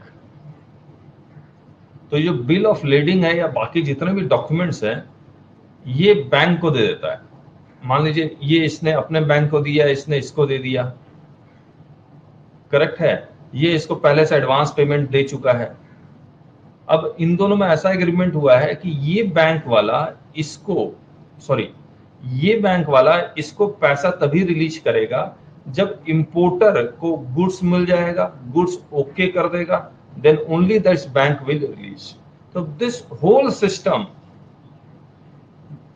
तो ये बिल ऑफ लेडिंग है या बाकी जितने भी डॉक्यूमेंट्स हैं, ये बैंक को दे देता है। मान लीजिए ये इसने अपने बैंक को दिया, इसने इसको दे दिया, करेक्ट है। ये इसको पहले से एडवांस पेमेंट दे चुका है। अब इन दोनों में ऐसा एग्रीमेंट हुआ है कि ये बैंक वाला इसको पैसा तभी रिलीज करेगा जब इंपोर्टर को गुड्स मिल जाएगा, गुड्स ओके कर देगा, then only that bank will release. तो this whole system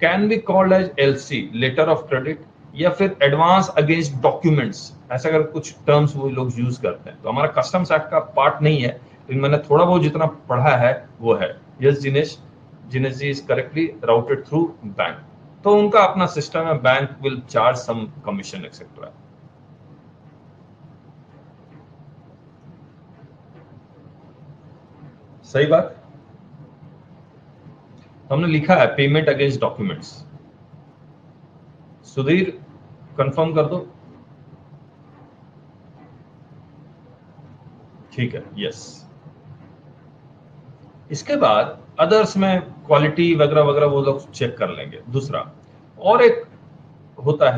can be called as LC, letter of credit, या फिर एडवांस अगेंस्ट डॉक्यूमेंट्स, ऐसा अगर कुछ टर्म्स वो लोग यूज करते हैं। तो हमारा कस्टम्स एक्ट का पार्ट नहीं है, लेकिन मैंने थोड़ा बहुत जितना पढ़ा है वो है। Yes Jinesh ji is correctly routed through bank. तो उनका अपना सिस्टम है, bank will charge some commission etcetera. सही बात। हमने लिखा है payment against documents. Sudhir confirm कर दो। ठीक है, यस। इसके बाद अदर्स में क्वालिटी वगैरह वगैरह वो लोग चेक कर लेंगे। दूसरा और एक होता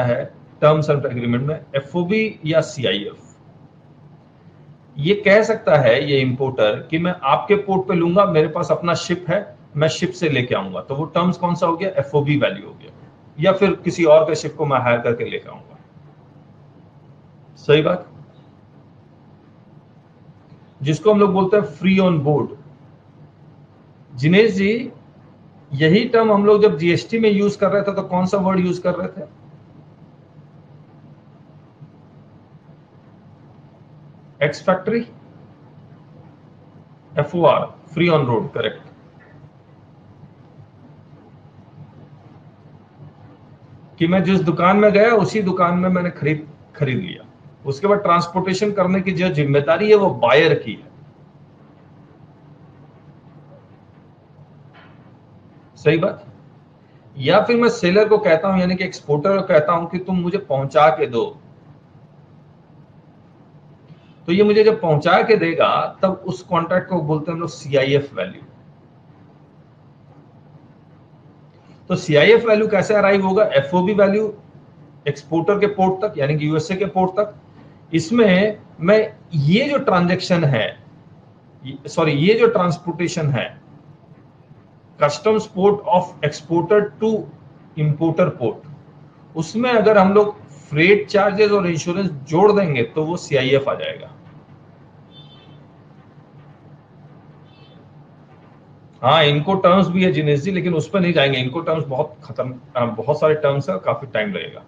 है टर्म्स एंड एग्रीमेंट में एफओबी या सीआईएफ। ये कह सकता है ये इंपोर्टर कि मैं आपके पोर्ट पे लूंगा, मेरे पास अपना शिप है, मैं शिप से लेके आऊंगा। तो वो टर्म्स कौन सा हो गया? एफओबी वैल्यू हो गया। या फिर किसी और के शिप को मैं हायर करके लेके आऊंगा। सही बात। जिसको हम लोग बोलते हैं फ्री ऑन बोर्ड। जिनेश जी, यही टर्म हम लोग जब जीएसटी में यूज कर रहे थे तो कौन सा वर्ड यूज कर रहे थे? Ex factory, FOR, free on road, correct. कि मैं जिस दुकान में गया उसी दुकान में मैंने खरीद लिया। उसके बाद ट्रांसपोर्टेशन करने की जो जिम्मेदारी है वो बायर की है। सही बात। या फिर मैं सेलर को कहता हूं, यानी कि एक्सपोर्टर को कहता हूं कि तुम मुझे पहुंचा के दो, तो ये मुझे जब पहुंचा के देगा तब उस कॉन्ट्रैक्ट को बोलते हैं हम लोग सीआईएफ वैल्यू। तो सीआईएफ वैल्यू कैसे अराइव होगा? एफओबी वैल्यू एक्सपोर्टर के पोर्ट तक, यानी कि यूएसए के पोर्ट तक। इसमें मैं ये जो ट्रांजैक्शन है, ये जो ट्रांसपोर्टेशन है, customs port of exporter to importer port, उसमें अगर हम लोग फ्रेट चार्जेस और इंश्योरेंस जोड़ देंगे तो वो सीआईएफ आ जाएगा। हाँ, इनको टर्म्स भी है जिनेश जी, लेकिन उस पर नहीं जाएंगे। इनको टर्म्स बहुत सारे टर्म्स है, काफी टाइम लगेगा।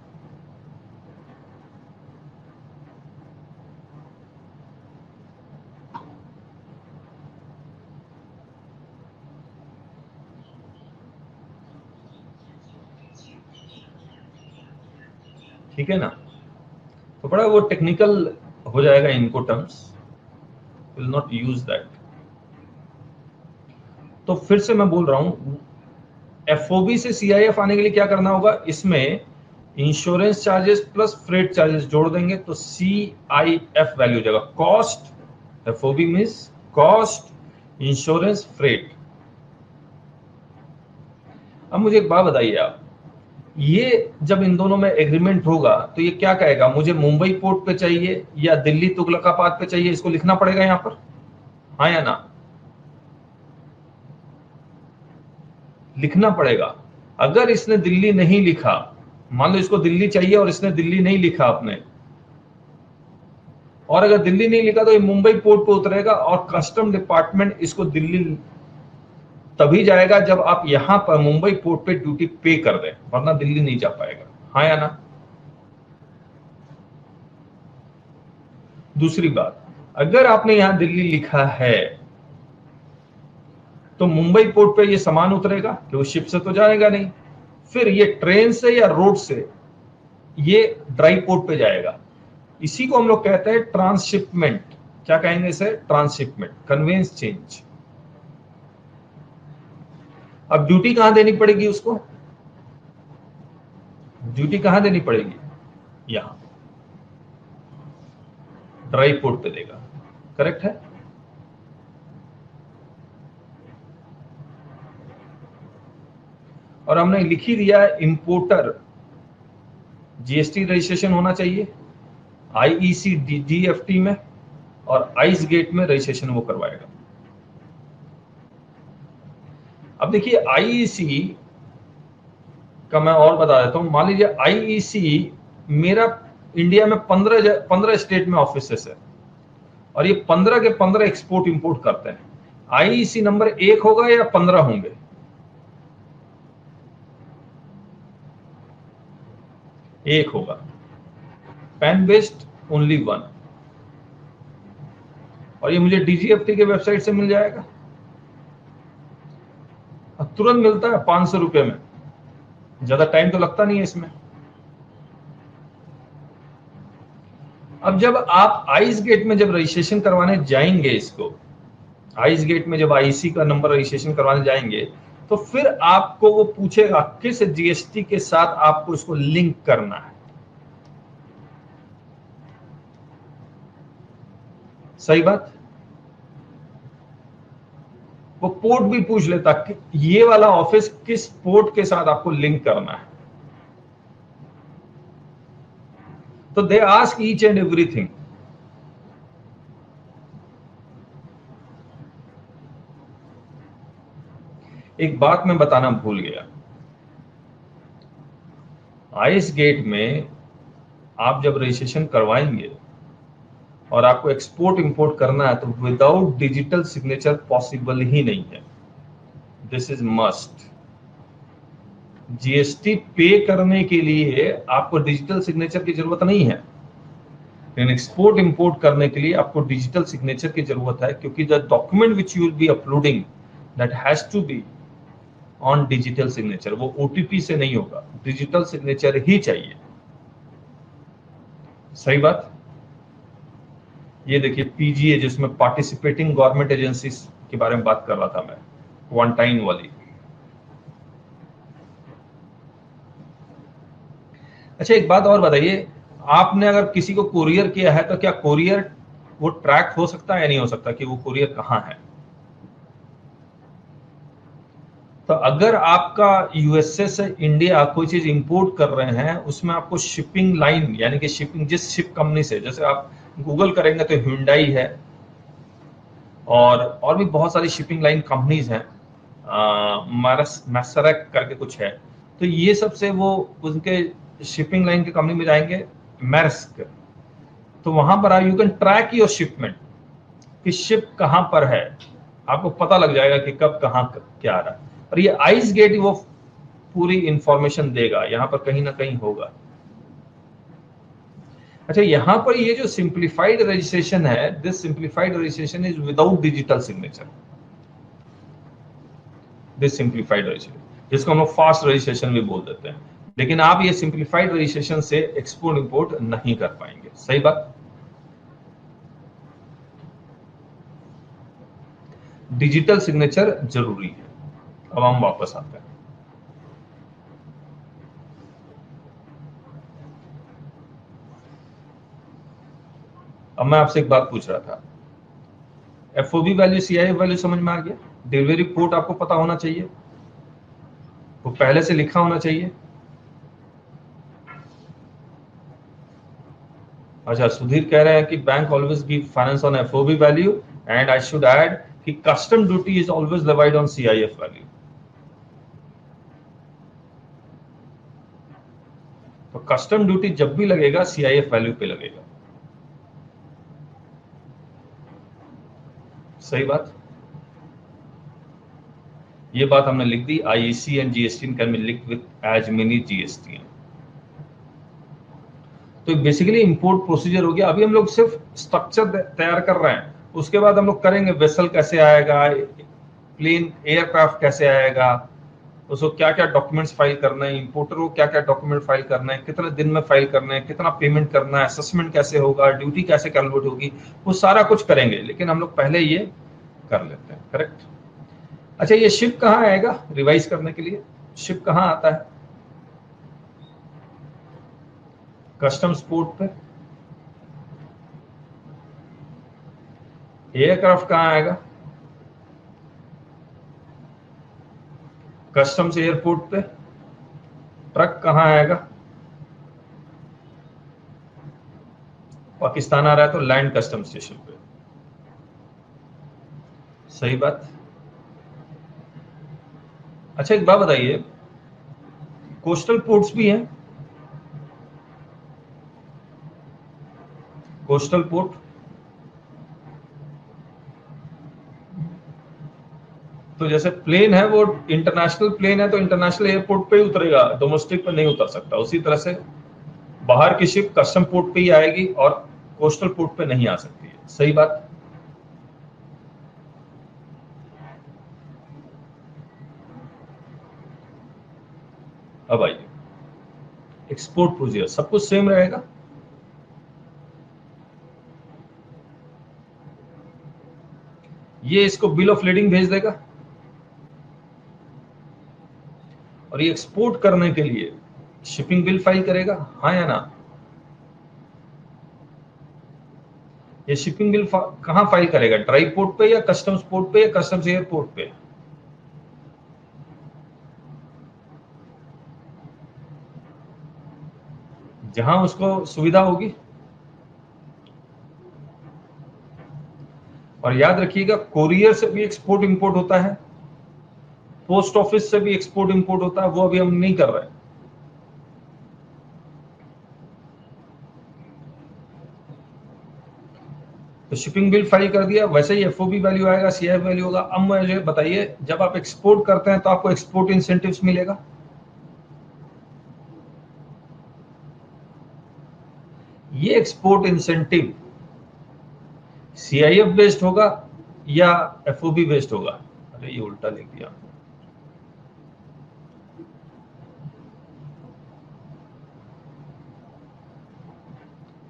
ठीक है ना? तो बड़ा वो टेक्निकल हो जाएगा, इनको terms will not use that. तो फिर से मैं बोल रहा हूं, एफओबी से सीआईएफ आने के लिए क्या करना होगा? इसमें insurance charges plus freight charges जोड़ देंगे तो सीआईएफ वैल्यू हो जाएगा। Cost, FOB means cost, insurance, freight. अब मुझे एक बात बताइए आप, ये जब इन दोनों में एग्रीमेंट होगा तो ये क्या कहेगा? मुझे मुंबई पोर्ट पे चाहिए या दिल्ली तुगलकाबाद पे चाहिए? इसको लिखना पड़ेगा यहां पर, हाँ या ना? लिखना पड़ेगा। अगर इसने दिल्ली नहीं लिखा, मान लो इसको दिल्ली चाहिए और इसने दिल्ली नहीं लिखा अपने, और अगर दिल्ली नहीं लिखा तो ये मुंबई पोर्ट पे उतरेगा और कस्टम डिपार्टमेंट इसको दिल्ली तभी जाएगा जब आप यहां पर मुंबई पोर्ट पे ड्यूटी पे कर दें, वरना दिल्ली नहीं जा पाएगा। हाँ या ना? दूसरी बात, अगर आपने यहां दिल्ली लिखा है तो मुंबई पोर्ट पे ये सामान उतरेगा कि वो शिप से तो जाएगा नहीं, फिर ये ट्रेन से या रोड से ये ड्राई पोर्ट पे जाएगा। इसी को हम लोग कहते हैं ट्रांसशिपमेंट। क्या कहेंगे इसे? Transshipment, conveyance change. अब ड्यूटी कहां देनी पड़ेगी उसको? ड्यूटी कहां देनी पड़ेगी? यहां ड्राई पोर्ट पे देगा। करेक्ट है? और हमने लिख ही दिया है इंपोर्टर जीएसटी रजिस्ट्रेशन होना चाहिए, आईईसी डीएफटी में और आइस गेट में रजिस्ट्रेशन वो करवाएगा। अब देखिए आईईसी का मैं और बता देता हूं। मान लीजिए आईईसी मेरा इंडिया में 15 स्टेट में ऑफिसेस है और ये 15 के 15 एक्सपोर्ट इंपोर्ट करते हैं। आईईसी नंबर 1 होगा या 15 होंगे? एक होगा। Pan based only 1। और ये मुझे डीजीएफटी के वेबसाइट से मिल जाएगा, तुरंत मिलता है 500 रुपए में, ज्यादा टाइम तो लगता नहीं है इसमें। अब जब आप आइस गेट में जब रजिस्ट्रेशन करवाने जाएंगे, इसको आइस गेट में जब आईसी का नंबर रजिस्ट्रेशन करवाने जाएंगे तो फिर आपको वो पूछेगा किस जीएसटी के साथ आपको इसको लिंक करना है। सही बात? वो पोर्ट भी पूछ लेता कि ये वाला ऑफिस किस पोर्ट के साथ आपको लिंक करना है। तो they ask each and everything. एक बात मैं बताना भूल गया, आइस गेट में आप जब रजिस्ट्रेशन करवाएंगे और आपको एक्सपोर्ट इंपोर्ट करना है तो विदाउट डिजिटल सिग्नेचर पॉसिबल ही नहीं है। This is must. जीएसटी पे करने के लिए आपको डिजिटल सिग्नेचर की जरूरत नहीं है, लेकिन एक्सपोर्ट इंपोर्ट करने के लिए आपको डिजिटल सिग्नेचर की जरूरत है, क्योंकि the document which you will be uploading that has to be on digital signature. वो ओटीपी से नहीं होगा, डिजिटल सिग्नेचर ही चाहिए। सही बात? ये देखिए पीजीए, जिसमें पार्टिसिपेटिंग गवर्नमेंट एजेंसीज के बारे में बात कर रहा था मैं, क्वारंटाइन वाली। अच्छा एक बात और बताइए, आपने अगर किसी को कुरियर किया है तो क्या कुरियर वो ट्रैक हो सकता है या नहीं हो सकता कि वो कुरियर कहां है? तो अगर आपका यूएसए से इंडिया कोई चीज इंपोर्ट कर रहे हैं, उसमें आपको शिपिंग लाइन यानी कि शिपिंग जिस शिप कंपनी से, जैसे आप गूगल करेंगे तो Hyundai है और भी बहुत सारी शिपिंग लाइन कंपनीज हैं, मैसरक करके कुछ है, तो ये सब से वो उनके शिपिंग लाइन की कंपनी में जाएंगे, मैर्स्क। तो वहां पर you can track your shipment कि शिप कहां पर है, आपको पता लग जाएगा कि कब कहां क्या आ रहा है। और ये आइस गेट वो पूरी इंफॉर्मेशन देगा, यहां पर कहीं ना कहीं होगा। अच्छा यहां पर ये जो सिंप्लीफाइड रजिस्ट्रेशन है, this simplified registration is without digital signature. This simplified registration, जिसको हम लोग फास्ट रजिस्ट्रेशन भी बोल देते हैं, लेकिन आप ये सिंप्लीफाइड रजिस्ट्रेशन से एक्सपोर्ट इंपोर्ट नहीं कर पाएंगे। सही बात? डिजिटल सिग्नेचर जरूरी है। अब हम वापस आते हैं। अब मैं आपसे एक बात पूछ रहा था, एफओबी वैल्यू सीआईएफ वैल्यू समझ में आ गया? डिलीवरी पोर्ट आपको पता होना चाहिए, वो पहले से लिखा होना चाहिए। अच्छा सुधीर कह रहे हैं कि bank always give finance on FOB value and I should add कि custom duty is always levied on CIF value. तो कस्टम ड्यूटी जब भी लगेगा सीआईएफ वैल्यू पे लगेगा। सही बात? ये बात हमने लिख दी, IEC and GST can be linked with as many GST. तो बेसिकली इंपोर्ट प्रोसीजर हो गया। अभी हम लोग सिर्फ स्ट्रक्चर तैयार कर रहे हैं, उसके बाद हम लोग करेंगे वेसल कैसे आएगा, प्लेन एयरक्राफ्ट कैसे आएगा, उसको क्या क्या डॉक्यूमेंट्स फाइल करना है, इंपोर्टर को क्या क्या डॉक्यूमेंट फाइल करना है, कितने दिन में फाइल करना है, कितना पेमेंट करना है, असेसमेंट कैसे होगा, ड्यूटी कैसे कैलकुलेट होगी, वो सारा कुछ करेंगे। लेकिन हम लोग पहले ये कर लेते हैं। करेक्ट। अच्छा, ये शिप कहाँ आएगा रिवाइज करने के लिए? शिप कहाँ आता है? कस्टम्स पोर्ट पे। एयरक्राफ्ट कहाँ आएगा? कस्टम्स एयरपोर्ट पे। ट्रक कहाँ आएगा? पाकिस्तान आ रहा है तो लैंड कस्टम स्टेशन पे। सही बात। अच्छा, एक बात बताइए, कोस्टल पोर्ट्स भी हैं? कोस्टल पोर्ट तो जैसे प्लेन है वो इंटरनेशनल प्लेन है तो इंटरनेशनल एयरपोर्ट पे ही उतरेगा, डोमेस्टिक पे नहीं उतर सकता। उसी तरह से बाहर की शिप कस्टम पोर्ट पे ही आएगी और कोस्टल पोर्ट पे नहीं आ सकती है। सही बात। अब आइए, एक्सपोर्ट प्रोसीजर सब कुछ सेम रहेगा। ये इसको बिल ऑफ लीडिंग भेज देगा और ये एक्सपोर्ट करने के लिए शिपिंग बिल फाइल करेगा, हाँ या ना? ये शिपिंग बिल कहाँ फाइल करेगा? ड्राई पोर्ट पे या कस्टम्स पोर्ट पे या कस्टम्स एयरपोर्ट पे? जहां उसको सुविधा होगी। और याद रखिएगा, कोरियर से भी एक्सपोर्ट इंपोर्ट होता है, पोस्ट ऑफिस से भी एक्सपोर्ट इंपोर्ट होता है, वो अभी हम नहीं कर रहे हैं। तो शिपिंग बिल फाइल कर दिया, वैसे ही एफओबी वैल्यू आएगा, सीआईएफ वैल्यू होगा। अब मुझे बताइए, जब आप एक्सपोर्ट करते हैं तो आपको एक्सपोर्ट इंसेंटिव्स मिलेगा। ये एक्सपोर्ट इंसेंटिव सीआईएफ बेस्ड होगा या एफओबी बेस्ड होगा? अरे ये उल्टा लिख दिया।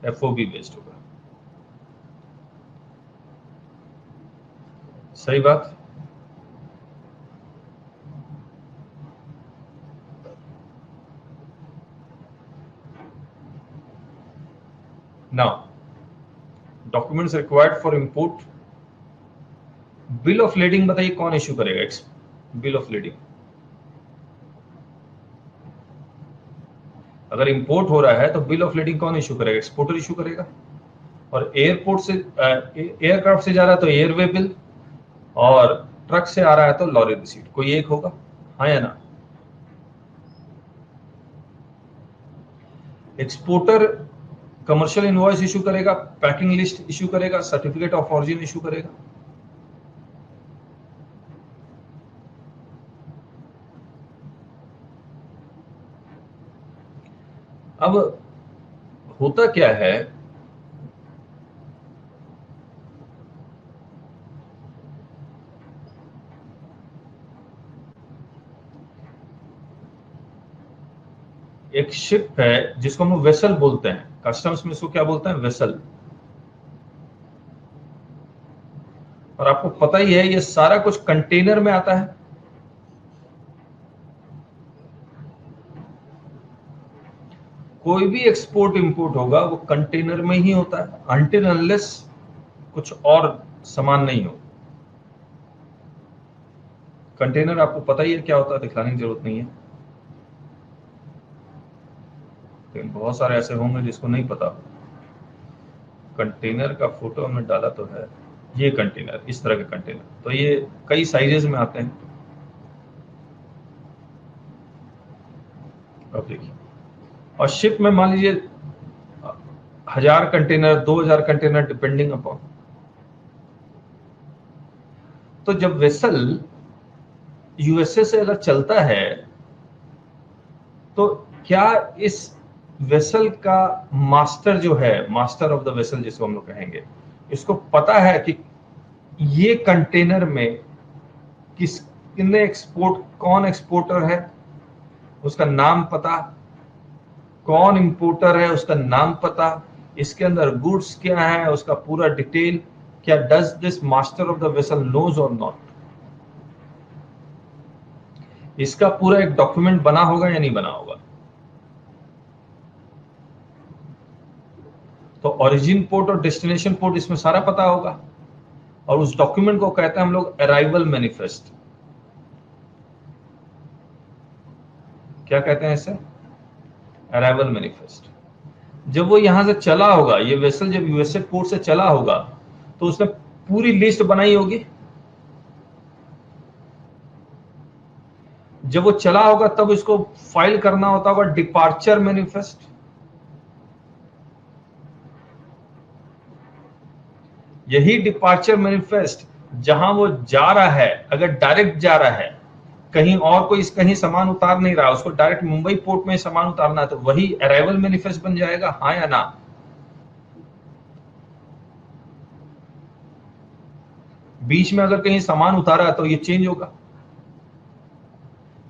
एफओबी बेस्ड होगा। सही बात। Now, documents required for import. Bill of leading बताइए कौन इश्यू करेगा? बिल ऑफ लीडिंग अगर इंपोर्ट हो रहा है तो बिल ऑफ लीडिंग कौन इश्यू करेगा? एक्सपोर्टर इश्यू करेगा। और एयरपोर्ट से एयरक्राफ्ट से जा रहा है तो एयरवे बिल, और ट्रक से आ रहा है तो लॉरी रिसीट, कोई एक होगा, हाँ या ना? एक्सपोर्टर कमर्शियल इनवॉइस इशू करेगा, पैकिंग लिस्ट इशू करेगा, सर्टिफिकेट ऑफ ऑरिजिन इशू करेगा। अब होता क्या है, एक शिप है जिसको हम वेसल बोलते हैं, कस्टम्स में इसको क्या बोलते हैं? वेसल। और आपको पता ही है ये सारा कुछ कंटेनर में आता है। कोई भी एक्सपोर्ट इंपोर्ट होगा वो कंटेनर में ही होता है, अनटिल अनलेस कुछ और सामान नहीं हो। कंटेनर आपको पता ही है क्या होता है, दिखाने की जरूरत नहीं है। लेकिन बहुत सारे ऐसे होंगे जिसको नहीं पता। कंटेनर का फोटो हमने डाला तो है। ये कंटेनर, इस तरह के कंटेनर तो ये कई साइजेस में आते हैं। अब देखिए, और शिप में मान लीजिए 1000 कंटेनर, 2000 कंटेनर, डिपेंडिंग अपॉन। तो जब वेसल यूएसए से अगर चलता है तो क्या इस वेसल का मास्टर जो है, मास्टर ऑफ द वेसल जिसको हम लोग कहेंगे, इसको पता है कि ये कंटेनर में किसने एक्सपोर्ट, कौन एक्सपोर्टर है उसका नाम पता, कौन इंपोर्टर है उसका नाम पता, इसके अंदर गुड्स क्या है उसका पूरा डिटेल। क्या does this master of the vessel knows और नॉट? इसका पूरा एक डॉक्यूमेंट बना होगा या नहीं बना होगा? तो ओरिजिन पोर्ट और डेस्टिनेशन पोर्ट इसमें सारा पता होगा, और उस डॉक्यूमेंट को कहते हैं हम लोग अराइवल मैनिफेस्ट। क्या कहते हैं इसे? Arrival manifest. जब वो यहां से चला होगा, ये वेसल जब यूएसए पोर्ट से चला होगा, तो उसने पूरी लिस्ट बनाई होगी। जब वो चला होगा तब इसको फाइल करना होता होगा डिपार्चर मैनिफेस्ट। यही डिपार्चर मैनिफेस्ट जहां वो जा रहा है, अगर डायरेक्ट जा रहा है, कहीं और कोई कहीं सामान उतार नहीं रहा, उसको डायरेक्ट मुंबई पोर्ट में सामान उतारना है, तो वही अराइवल मैनिफेस्ट बन जाएगा, हाँ या ना? बीच में अगर कहीं सामान उतारा तो ये चेंज होगा,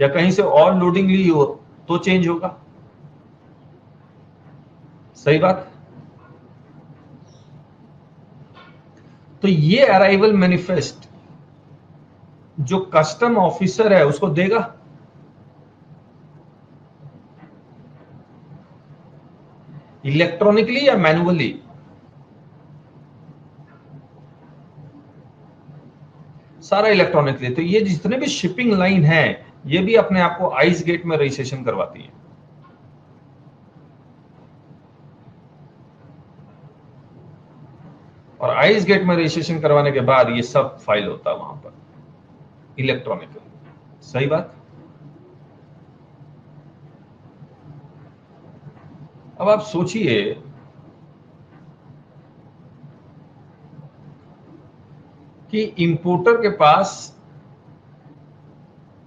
या कहीं से और लोडिंग ली हो तो चेंज होगा। सही बात। तो ये अराइवल मैनिफेस्ट जो कस्टम ऑफिसर है उसको देगा। इलेक्ट्रॉनिकली या मैनुअली? सारा इलेक्ट्रॉनिकली। तो ये जितने भी शिपिंग लाइन है, ये भी अपने आप को आइस गेट में रजिस्ट्रेशन करवाती है। और आइस गेट में रजिस्ट्रेशन करवाने के बाद ये सब फाइल होता है वहां पर इलेक्ट्रॉनिकली। सही बात। अब आप सोचिए कि इंपोर्टर के पास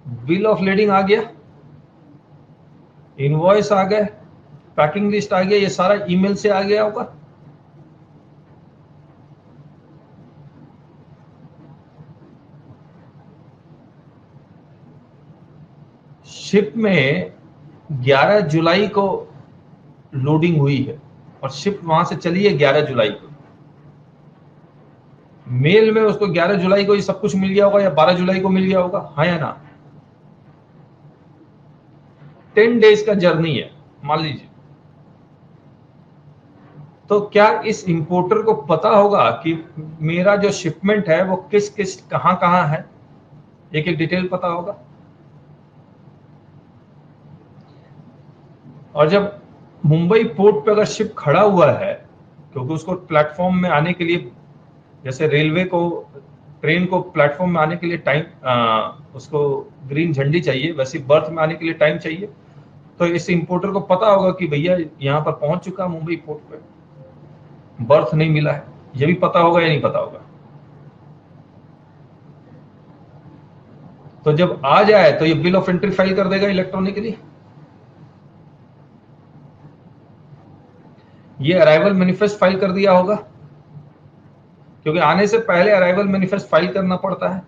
बिल ऑफ लेडिंग आ गया, इनवॉइस आ गए, पैकिंग लिस्ट आ गया, ये सारा ईमेल से आ गया होगा। शिप में 11 जुलाई को लोडिंग हुई है और शिप वहां से चली है 11 जुलाई को। मेल में उसको 11 जुलाई को ये सब कुछ मिल गया होगा या 12 जुलाई को मिल गया होगा, हाँ या ना? 10 डेज का जर्नी है मान लीजिए। तो क्या इस इंपोर्टर को पता होगा कि मेरा जो शिपमेंट है वो किस किस कहां कहां है? एक एक डिटेल पता होगा। और जब मुंबई पोर्ट पे अगर शिप खड़ा हुआ है, क्योंकि उसको प्लेटफॉर्म में आने के लिए, जैसे रेलवे को ट्रेन को प्लेटफॉर्म में आने के लिए टाइम, उसको ग्रीन झंडी चाहिए, वैसे बर्थ में आने के लिए टाइम चाहिए। तो इस इंपोर्टर को पता होगा कि भैया यहाँ पर पहुंच चुका मुंबई पोर्ट पे, बर्थ नहीं मिला है। ये भी पता होगा या नहीं पता होगा? तो जब आ जाए तो ये बिल ऑफ एंट्री फाइल कर देगा इलेक्ट्रॉनिकली। ये अराइवल मैनिफेस्ट फाइल कर दिया होगा, क्योंकि आने से पहले अराइवल मैनिफेस्ट फाइल करना पड़ता है।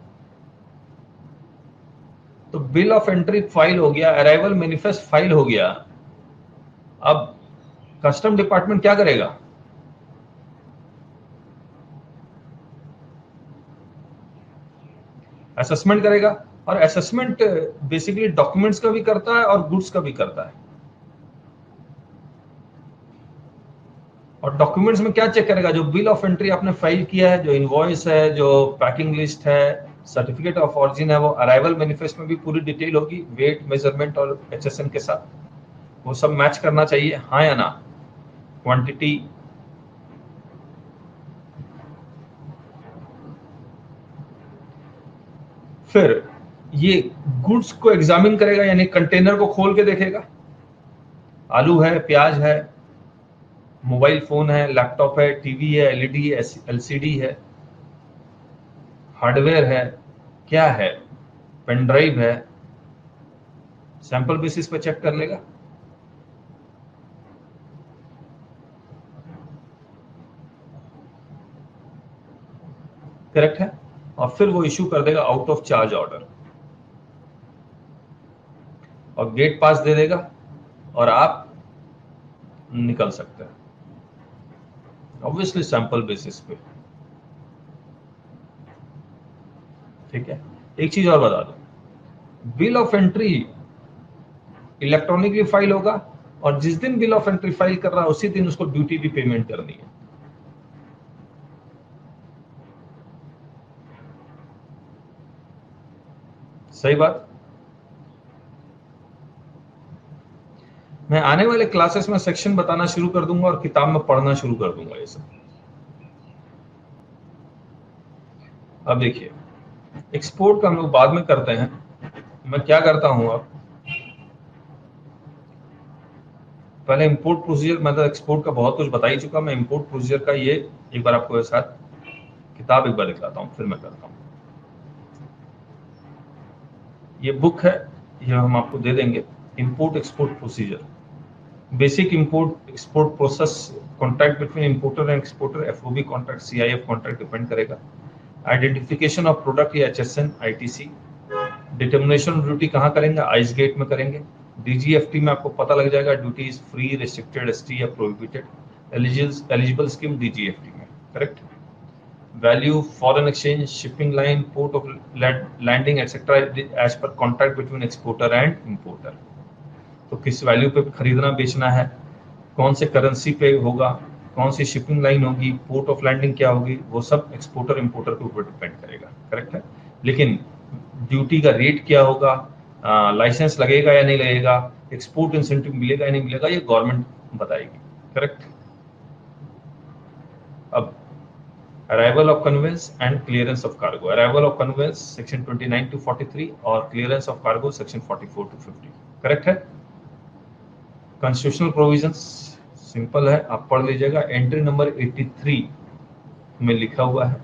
तो बिल ऑफ एंट्री फाइल हो गया, अराइवल मैनिफेस्ट फाइल हो गया। अब कस्टम डिपार्टमेंट क्या करेगा? असेसमेंट करेगा। और असेसमेंट बेसिकली डॉक्यूमेंट्स का भी करता है और गुड्स का भी करता है। और डॉक्यूमेंट्स में क्या चेक करेगा? जो बिल ऑफ एंट्री आपने फाइल किया है, जो इनवॉइस है, जो पैकिंग लिस्ट है, सर्टिफिकेट ऑफ ऑरिजिन है, वो अराइवल मैनिफेस्ट में भी पूरी डिटेल होगी, वेट, मेजरमेंट और एचएसएन के साथ। वो सब मैच करना चाहिए, हाँ या ना? क्वांटिटी। फिर ये गुड्स को एग्जामिन करेगा, यानी कंटेनर को खोल के देखेगा। आलू है, प्याज है, मोबाइल फोन है, लैपटॉप है, टीवी है, एलईडी है, एलसीडी है, हार्डवेयर है, क्या है, पेन ड्राइव है, सैंपल बेसिस पे चेक कर लेगा। करेक्ट है, और फिर वो इशू कर देगा आउट ऑफ चार्ज ऑर्डर और गेट पास दे देगा और आप निकल सकते हैं, ऑब्वियसली सैंपल बेसिस पे। ठीक है, एक चीज और बता दो, bill of entry electronically file होगा और जिस दिन बिल ऑफ एंट्री फाइल कर रहा है उसी दिन उसको ड्यूटी भी पेमेंट करनी है। सही बात। मैं आने वाले क्लासेस में सेक्शन बताना शुरू कर दूंगा और किताब में पढ़ना शुरू कर दूंगा ये सब। अब देखिए, एक्सपोर्ट का हम लोग बाद में करते हैं। मैं क्या करता हूं, अब पहले इंपोर्ट प्रोसीजर, मैं तो एक्सपोर्ट का बहुत कुछ बता ही चुका, मैं इंपोर्ट प्रोसीजर का ये एक बार आपको साथ किताब एक बार दिखाता हूं, फिर मैं करता हूं। ये बुक है, ये हम आपको दे देंगे, import export procedure, basic import export process, contract between importer and exporter, FOB contract, CIF contract depend करेगा, आइडेंटिफिकेशन ऑफ प्रोडक्ट या एचएसएन, आईटीसी, डिटर्मिनेशन ड्यूटी कहाँ करेंगे, आइस गेट में करेंगे, डीजीएफटी में आपको पता लग जाएगा duty is free, restricted, ST या प्रोहिबिटेड, एलिजिबल स्कीम डीजीएफटी में, correct. Value, foreign exchange, shipping line, port of landing etcetera as per contract between exporter and importer. तो किस वैल्यू पे खरीदना बेचना है, कौन से करेंसी पे होगा, कौन सी शिपिंग लाइन होगी, पोर्ट ऑफ लैंडिंग क्या होगी, वो सब एक्सपोर्टर इंपोर्टर के ऊपर डिपेंड करेगा, करेक्ट है। लेकिन ड्यूटी का रेट क्या होगा, लाइसेंस लगेगा या नहीं लगेगा, एक्सपोर्ट इंसेंटिव मिलेगा या नहीं मिलेगा, ये गवर्नमेंट बताएगी, करेक्ट। अब arrival of conveyance and clearance of cargo, arrival of conveyance section 29 to 43 और clearance of cargo section 44 to 50, correct है। कॉन्स्टिट्यूशनल प्रोविजंस सिंपल है, आप पढ़ लीजिएगा। एंट्री नंबर 83 में लिखा हुआ है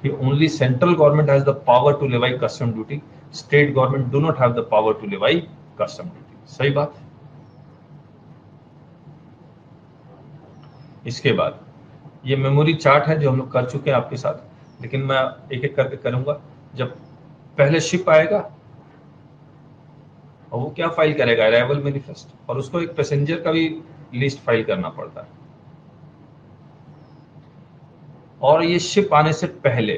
कि only central government has the power to levy custom duty, state government do not have the power to levy custom duty. सही बात। इसके बाद ये मेमोरी चार्ट है जो हम लोग कर चुके हैं आपके साथ, लेकिन मैं एक एक करके करूंगा। जब पहले शिप आएगा और वो क्या फाइल करेगा, अराइवल मैनिफेस्ट, और उसको एक पैसेंजर का भी लिस्ट फाइल करना पड़ता है। और ये शिप आने से पहले,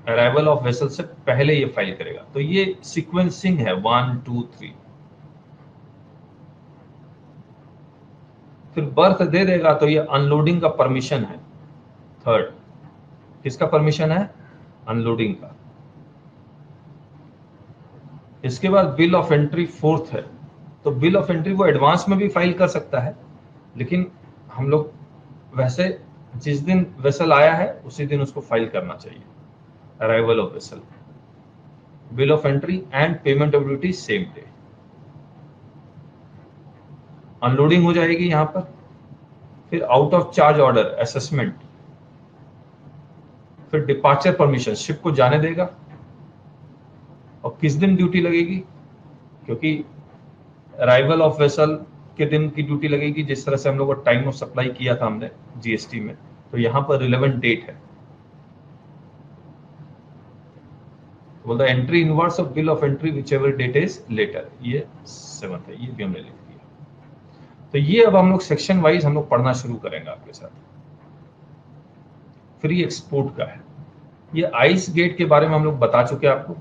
अराइवल ऑफ वेसल से पहले ये फाइल करेगा। तो ये सीक्वेंसिंग है 1 2 3। फिर बर्थ दे देगा तो ये अनलोडिंग का परमिशन है, थर्ड। किसका परमिशन है, अनलोडिंग का। इसके बाद बिल ऑफ एंट्री फोर्थ है। तो बिल ऑफ एंट्री वो एडवांस में भी फाइल कर सकता है, लेकिन हम लोग वैसे जिस दिन वेसल आया है उसी दिन उसको फाइल करना चाहिए, arrival of vessel. Bill of entry and payment of duty same day. Unloading हो जाएगी यहां पर, फिर out of charge order, assessment, फिर डिपार्चर परमिशन, शिप को जाने देगा। और किस दिन ड्यूटी लगेगी, क्योंकि अराइवल ऑफ वेसल के दिन की ड्यूटी लगेगी, जिस तरह से हम लोग को टाइम ऑफ सप्लाई किया था हमने जीएसटी में, तो यहां पर रिलेवेंट डेट है। तो बोलता है entry inwards of bill of entry whichever date is later, ये 7th है, ये भी हमने लिख दिया। तो ये अब हम लोग सेक्शन वाइज हम लोग पढ़ना शुरू करेंगे आपके साथ। फ्री एक्सपोर्ट का है, ये आइस गेट के बारे में हम लोग बता चुके हैं आपको।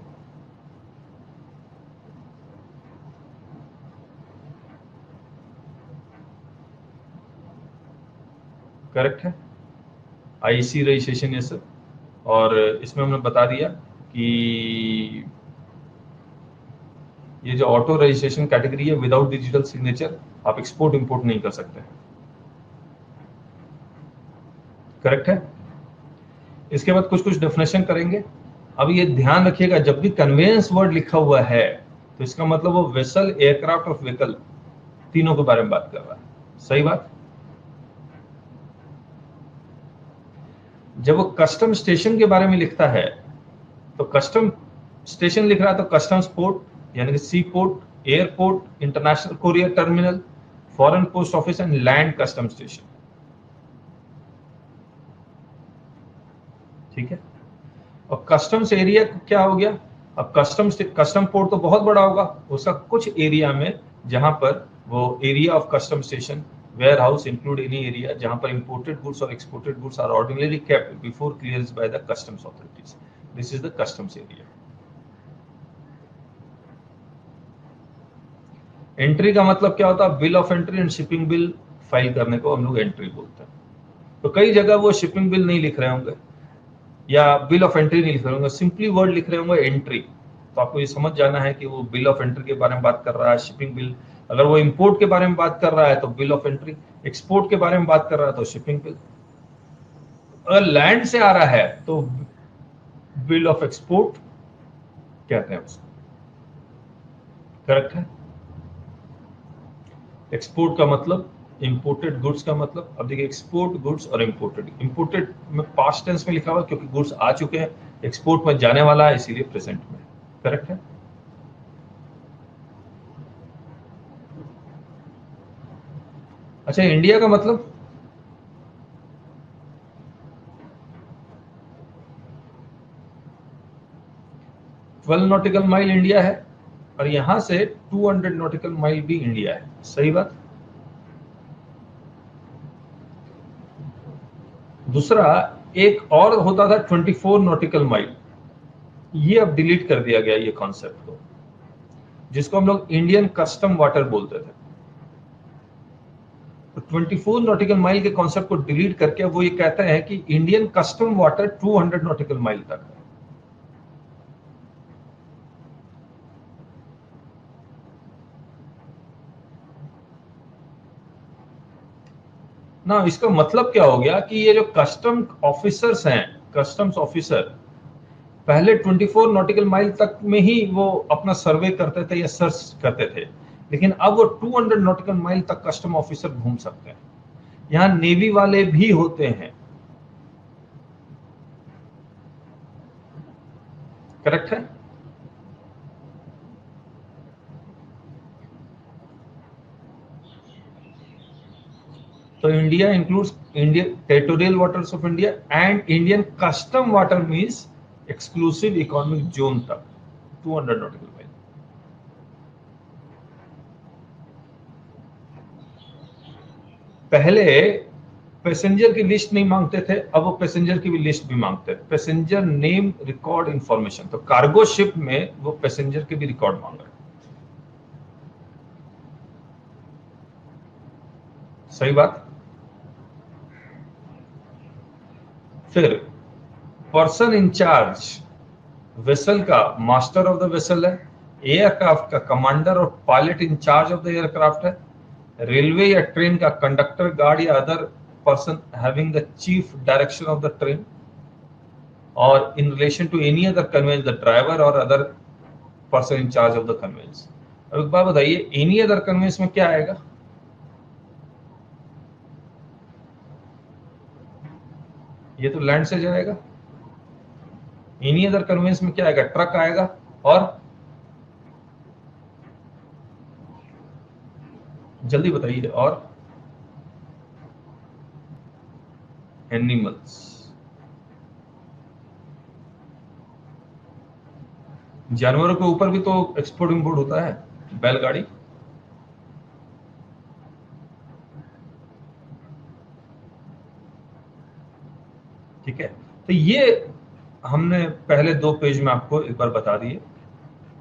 करेक्ट है, आईसी रजिस्ट्रेशन ये सब। और इसमें हमने बता दिया कि ये जो ऑटो रजिस्ट्रेशन कैटेगरी है, विदाउट डिजिटल सिग्नेचर आप एक्सपोर्ट इंपोर्ट नहीं कर सकते। करेक्ट है। इसके बाद कुछ कुछ डेफिनेशन करेंगे। अब ये ध्यान रखिएगा, जब भी कन्वेंस वर्ड लिखा हुआ है तो इसका मतलब वो वेसल, एयरक्राफ्ट और व्हीकल तीनों के बारे में बात कर रहा है। सही बात। जब वो कस्टम स्टेशन के बारे में लिखता है तो कस्टम स्टेशन लिख रहा है तो कस्टम्स पोर्ट यानी कि sea port, airport, international courier terminal, foreign post office and land custom station. ठीक है। और कस्टम्स एरिया क्या हो गया? अब कस्टम पोर्ट तो बहुत बड़ा होगा, उसका कुछ एरिया में जहां पर वो area of custom station warehouse include any area जहां पर इंपोर्टेड गुड्स और exported goods are ordinary kept before clearance by the customs authorities, this is the customs area. Entry का मतलब क्या होता है? Bill of entry and shipping bill file करने को हम लोग एंट्री बोलते हैं। तो कई जगह वो शिपिंग बिल नहीं लिख रहे होंगे या बिल ऑफ एंट्री नहीं लिख रहे होंगे, सिंपली वर्ड लिख रहे होंगे एंट्री। तो आपको ये समझ जाना है कि वो बिल ऑफ एंट्री के बारे में बात कर रहा है, शिपिंग बिल। अगर वो इंपोर्ट के बारे में बात कर रहा है तो बिल ऑफ एंट्री, एक्सपोर्ट के बारे में बात कर रहा है तो शिपिंग बिल। अगर लैंड से आ रहा है तो बिल ऑफ एक्सपोर्ट कहते हैं उसको। करेक्ट है? एक्सपोर्ट का मतलब इंपोर्टेड गुड्स का मतलब। अब देखिए एक्सपोर्ट गुड्स और इंपोर्टेड में पास्ट टेंस में लिखा हुआ क्योंकि गुड्स आ चुके हैं, एक्सपोर्ट में जाने वाला है इसीलिए प्रेजेंट में। करेक्ट है? अच्छा, इंडिया का मतलब? 12 नॉटिकल माइल इंडिया है और यहां से 200 नॉटिकल माइल भी इंडिया है। सही बात। दूसरा एक और होता था 24 नॉटिकल माइल, ये अब डिलीट कर दिया गया ये कॉन्सेप्ट को, जिसको हम लोग इंडियन कस्टम वाटर बोलते थे। तो 24 नॉटिकल माइल के कॉन्सेप्ट को डिलीट करके वो ये कहते हैं कि Indian custom water 200 nautical mile तक है। ना इसका मतलब क्या हो गया कि ये जो कस्टम ऑफिसर्स हैं, कस्टम्स ऑफिसर पहले 24 नॉटिकल माइल तक में ही वो अपना सर्वे करते थे या सर्च करते थे, लेकिन अब वो 200 नॉटिकल माइल तक कस्टम ऑफिसर घूम सकते हैं। यहाँ नेवी वाले भी होते हैं। करेक्ट है? तो India includes Indian territorial waters of India and Indian custom water means exclusive economic zone तक 200 नॉटिकल माइल। पहले पैसेंजर की लिस्ट नहीं मांगते थे, अब वो पैसेंजर की भी लिस्ट भी मांगते हैं। पैसेंजर नेम रिकॉर्ड इंफॉर्मेशन, तो कार्गो शिप में वो पैसेंजर के भी रिकॉर्ड मांग रहे हैं। सही बात। फिर पर्सन इंचार्ज वेसल का मास्टर ऑफ द वेसल है, एयरक्राफ्ट का कमांडर और pilot in charge of the aircraft है, रेलवे या ट्रेन का कंडक्टर, गार्ड या other person having the chief direction of the train, और in relation to any other conveyance the driver और other person in charge of the conveyance. अब एक बात बताइए, एनी अदर कन्वेंस में क्या आएगा? ये तो लैंड से जाएगा। एनी अदर कन्वेंस में क्या आएगा? ट्रक आएगा और जल्दी बताइए, और एनिमल्स। जानवरों के ऊपर भी तो एक्सपोर्ट इंपोर्ट होता है, बैलगाड़ी। ठीक है, तो ये हमने पहले 2 पेज में आपको एक बार बता दिए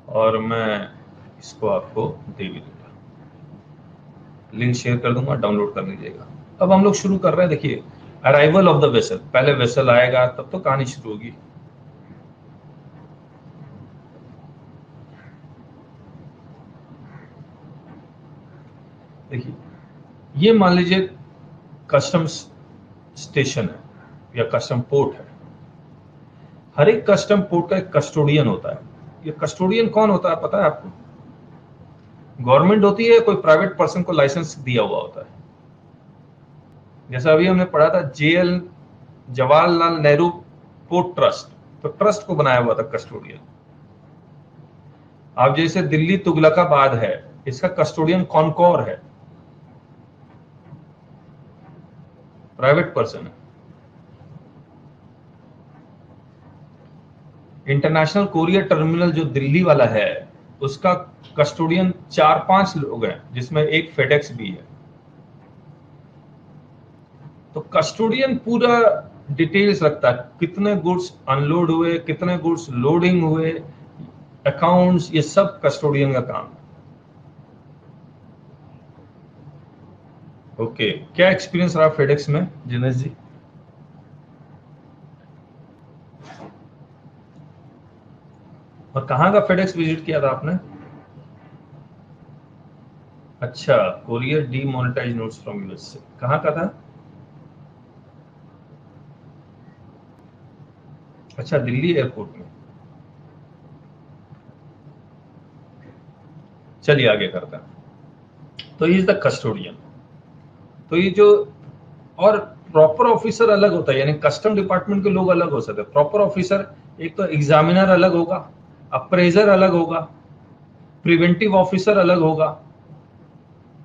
और मैं इसको आपको दे भी दूंगा, लिंक शेयर कर दूंगा, डाउनलोड कर लीजिएगा। अब हम लोग शुरू कर रहे हैं। देखिए अराइवल ऑफ द वेसल, पहले वेसल आएगा तब तो कहानी शुरू होगी। देखिए ये मान लीजिए कस्टम्स स्टेशन है या कस्टम पोर्ट है। हर एक कस्टम पोर्ट का एक कस्टोडियन होता है। ये कस्टोडियन कौन होता है पता है आपको? गवर्नमेंट होती है, कोई प्राइवेट पर्सन को लाइसेंस दिया हुआ होता है। जैसा अभी हमने पढ़ा था JL Jawaharlal Nehru port trust, तो ट्रस्ट को बनाया हुआ था कस्टोडियन। अब जैसे दिल्ली तुगलकाबाद है, इसका कस्टोडियन कॉनकॉर है, प्राइवेट पर्सन है। इंटरनेशनल कोरियर टर्मिनल जो दिल्ली वाला है उसका कस्टोडियन 4-5 लोग हैं, जिसमें एक फेडेक्स भी है। तो कस्टोडियन पूरा डिटेल्स रखता है, कितने गुड्स अनलोड हुए, कितने गुड्स लोडिंग हुए, अकाउंट्स, ये सब कस्टोडियन का काम है। ओके, क्या एक्सपीरियंस रहा फेडेक्स में जिनेश जी? और कहाँ का फेडेक्स विजिट किया था आपने? अच्छा, courier demonetise notes from US से, कहाँ का था? अच्छा, दिल्ली एयरपोर्ट में। चलिए आगे करते हैं। तो इज द कस्टोडियन। तो ये जो, और प्रॉपर ऑफिसर अलग होता है, यानी कस्टम डिपार्टमेंट के लोग अलग हो सकते हैं। प्रॉपर ऑफिसर एक तो एग्जामिनर अलग होगा, अप्रेजर अलग होगा, प्रिवेंटिव ऑफिसर अलग होगा।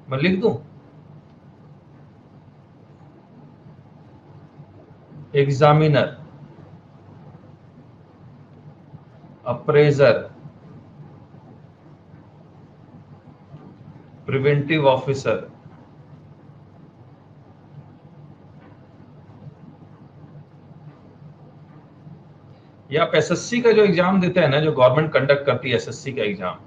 मैं लिख दूं, एग्जामिनर, अप्रेजर, प्रिवेंटिव ऑफिसर। या आप एसएससी का जो एग्जाम देते हैं ना, जो गवर्नमेंट कंडक्ट करती है एसएससी का एग्जाम,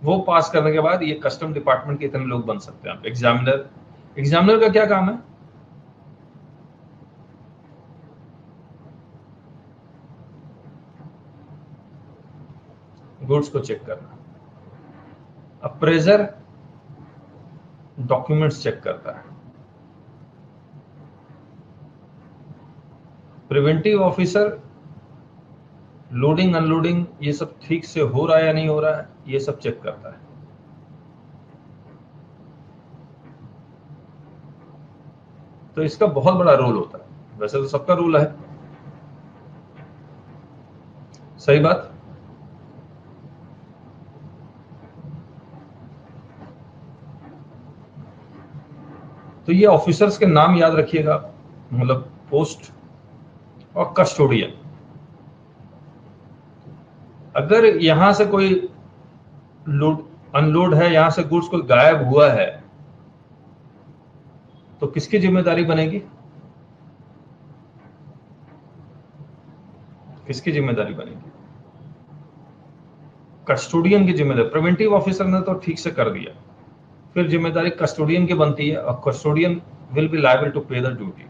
वो पास करने के बाद ये कस्टम डिपार्टमेंट के इतने लोग बन सकते हैं आप। एग्जामिनर, एग्जामिनर का क्या काम है? गुड्स को चेक करना। अप्रेजर डॉक्यूमेंट्स चेक करता है। प्रिवेंटिव ऑफिसर लोडिंग अनलोडिंग ये सब ठीक से हो रहा है या नहीं हो रहा है, ये सब चेक करता है। तो इसका बहुत बड़ा रोल होता है। वैसे तो सबका रोल है, सही बात। तो ये ऑफिसर्स के नाम याद रखिएगा, मतलब पोस्ट और कस्टोडियन। अगर यहां से कोई लोड अनलोड है, यहां से गुड्स कोई गायब हुआ है, तो किसकी जिम्मेदारी बनेगी? किसकी जिम्मेदारी बनेगी? कस्टोडियन की जिम्मेदारी। प्रिवेंटिव ऑफिसर ने तो ठीक से कर दिया, फिर जिम्मेदारी कस्टोडियन की बनती है, और custodian will be liable to pay the duty.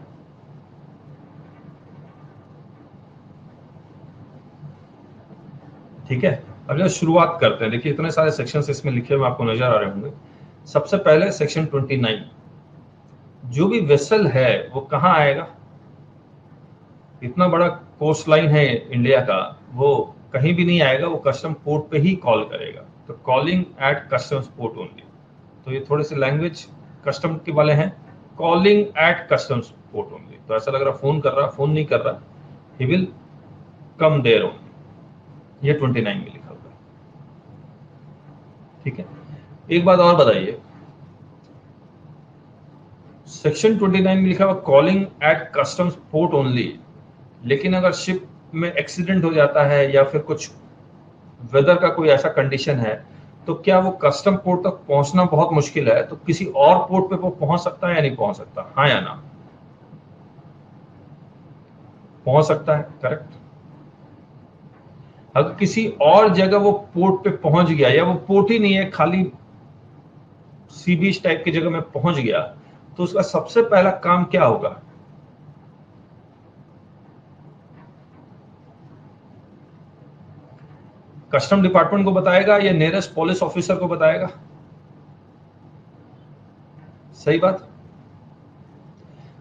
ठीक है, अब जब शुरुआत करते हैं, देखिए इतने सारे सेक्शंस इसमें लिखे हुए आपको नजर आ रहे होंगे। सबसे पहले सेक्शन 29, जो भी वेसल है वो कहाँ आएगा? इतना बड़ा कोस्ट लाइन है इंडिया का, वो कहीं भी नहीं आएगा, वो कस्टम पोर्ट पे ही कॉल करेगा। तो calling at customs port only. तो ये थोड़े से लैंग्वेज कस्टम के वाले हैं। Calling at customs port only, तो ऐसा लग रहा फोन कर रहा, फोन नहीं कर रहा। He will come there only, ये 29 में लिखा हुआ है। ठीक है, एक बात और बताइए, सेक्शन 29 में लिखा हुआ calling at customs port only, लेकिन अगर शिप में एक्सीडेंट हो जाता है या फिर कुछ वेदर का कोई ऐसा कंडीशन है, तो क्या वो कस्टम पोर्ट तक पहुंचना बहुत मुश्किल है, तो किसी और पोर्ट पे वो पहुंच सकता है या नहीं पहुंच सकता? हाँ या ना? पहुंच सकता है, करेक्ट। अगर किसी और जगह वो पोर्ट पे पहुंच गया, या वो पोर्ट ही नहीं है, खाली सी बीच टाइप की जगह में पहुंच गया, तो उसका सबसे पहला काम क्या होगा? कस्टम डिपार्टमेंट को बताएगा या नियरेस्ट पुलिस ऑफिसर को बताएगा? सही बात।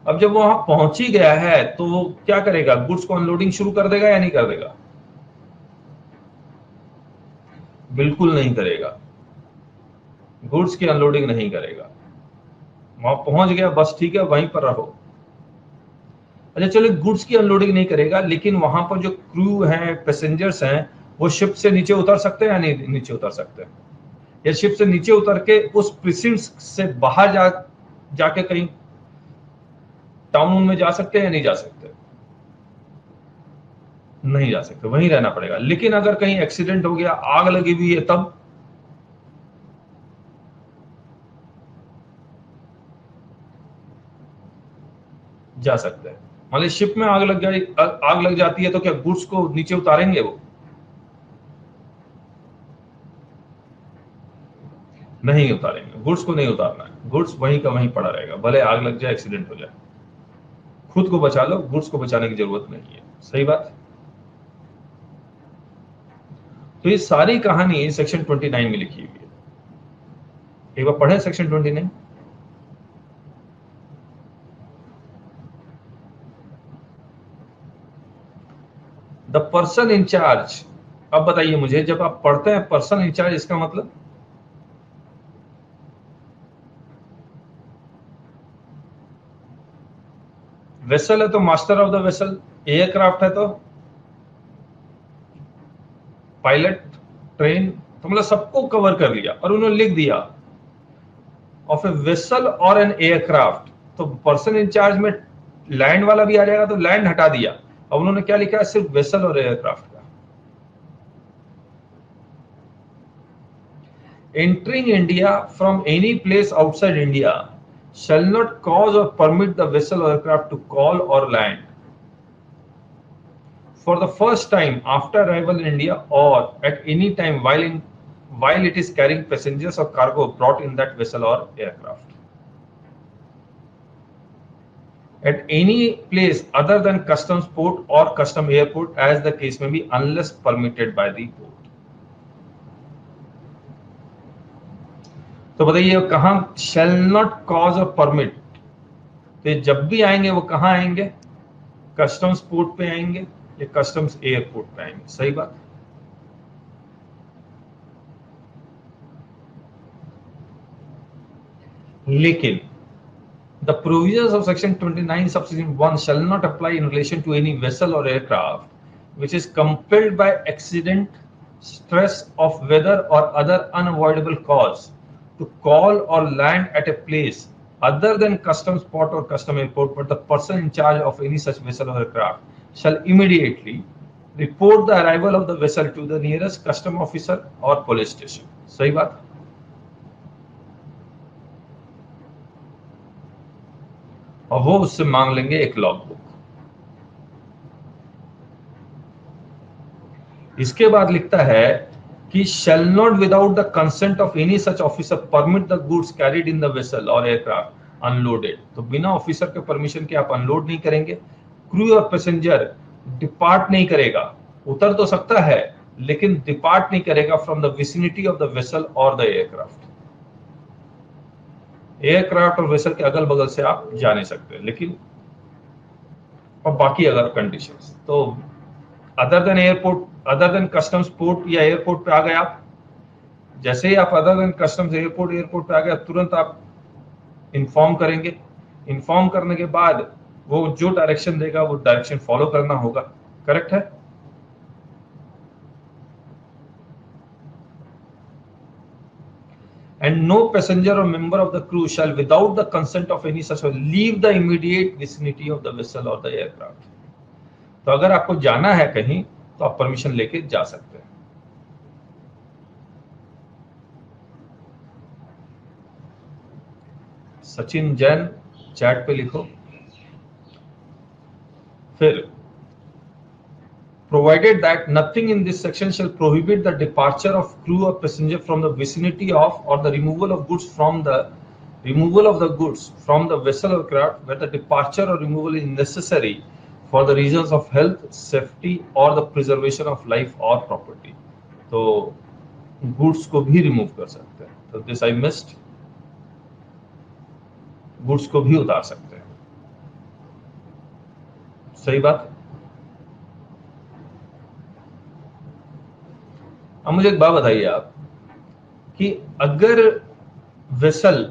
अब जब वो वहां पहुंच ही गया है, तो वो क्या करेगा? गुड्स को अनलोडिंग शुरू कर देगा या नहीं कर देगा? बिल्कुल नहीं करेगा, गुड्स की अनलोडिंग नहीं करेगा। वहां पहुंच गया, बस ठीक है, वहीं पर रहो। अच्छा चलो, गुड्स की अनलोडिंग नहीं करेगा, लेकिन वहां पर जो क्रू है, पैसेंजर्स हैं, वो शिप से नीचे उतर सकते हैं या नहीं नीचे उतर सकते हैं? या शिप से नीचे उतर के उस प्रिसिंस से बाहर जाके कहीं टाउन में जा सकते हैं या नहीं जा सकते? नहीं जा सकते, वहीं रहना पड़ेगा। लेकिन अगर कहीं एक्सीडेंट हो गया, आग लगी हुई है, तब जा सकते हैं। मान लीजिए शिप में आग लग गई, आग लग जाती है, तो क्या गुड्स को नीचे उतारेंगे? वो नहीं उतारेंगे, गुड्स को नहीं उतारना है। गुड्स वहीं का वहीं पड़ा रहेगा, भले आग लग जाए, एक्सीडेंट हो जाए। खुद को बचा लो, गुड्स को बचाने की जरूरत नहीं है। सही बात। तो ये सारी कहानी सेक्शन 29 में लिखी हुई है। एक बार पढ़े सेक्शन 29। The person in charge. अब बताइए मुझे, जब आप पढ़ते हैं पर्सन इंचार्ज, इसका मतलब वेसल है तो master of the vessel, aircraft है तो पायलट, ट्रेन, तो मतलब सबको कवर कर लिया। और उन्होंने लिख दिया ऑफ ए वेसल और एन एयरक्राफ्ट, तो पर्सन इंचार्ज में लैंड वाला भी आ जाएगा, तो लैंड हटा दिया। अब उन्होंने क्या लिखा है? सिर्फ वेसल और एयरक्राफ्ट का। entering India from any place outside India shall not cause or permit the vessel or aircraft to call or land for the first time after arrival in India or at any time while it is carrying passengers or cargo brought in that vessel or aircraft. At any place other than customs port or custom airport as the case may be unless permitted by the port. तो बताइए कहां shall not cause or permit, तो जब भी आएंगे वो कहां आएंगे? कस्टम्स पोर्ट पे आएंगे या कस्टम्स एयरपोर्ट पे आएंगे। सही बात। लेकिन the provisions of section 29 subsection 1 shall not apply in relation to any vessel or aircraft which is compelled by accident, stress of weather or other unavoidable cause to call or land at a place other than customs port or custom airport, but the person in charge of any such vessel or aircraft shall immediately report the arrival of the vessel to the nearest custom officer or police station. सही बात। और वो उससे मांग लेंगे एक log book. इसके बाद लिखता है कि shall not without the consent of any such officer permit the goods carried in the vessel or aircraft unloaded, तो बिना ऑफिसर के परमिशन के आप अनलोड नहीं करेंगे। क्रू और पैसेंजर डिपार्ट नहीं करेगा, उतर तो सकता है लेकिन डिपार्ट नहीं करेगा from the vicinity of the vessel और द एयरक्राफ्ट। एयरक्राफ्ट और वेसल के अगल बगल से आप जा नहीं सकते। लेकिन और बाकी अगर कंडीशंस, तो other than airport, other than customs port या एयरपोर्ट पे आ गए आप, जैसे ही आप अदर देन कस्टम्स एयरपोर्ट पे आ गए, तुरंत आप इन्फॉर्म करेंगे। इन्फॉर्म करने के बाद वो जो डायरेक्शन देगा वो डायरेक्शन फॉलो करना होगा। करेक्ट है। And no passenger or member of the crew shall without the consent of any such leave the immediate vicinity of the vessel or the aircraft. तो अगर आपको जाना है कहीं तो आप परमिशन लेके जा सकते हैं। सचिन जैन चैट पे लिखो। फिर provided that nothing in this section shall prohibit the departure of crew or passenger from the vicinity of or the removal of goods from the vessel or craft where the departure or removal is necessary for the reasons of health, safety or the preservation of life or property. तो goods को भी remove कर सकते हैं। तो this I missed, goods को भी उतार सकते हैं। सही बात। अब मुझे एक बात बताइए आप कि अगर वेसल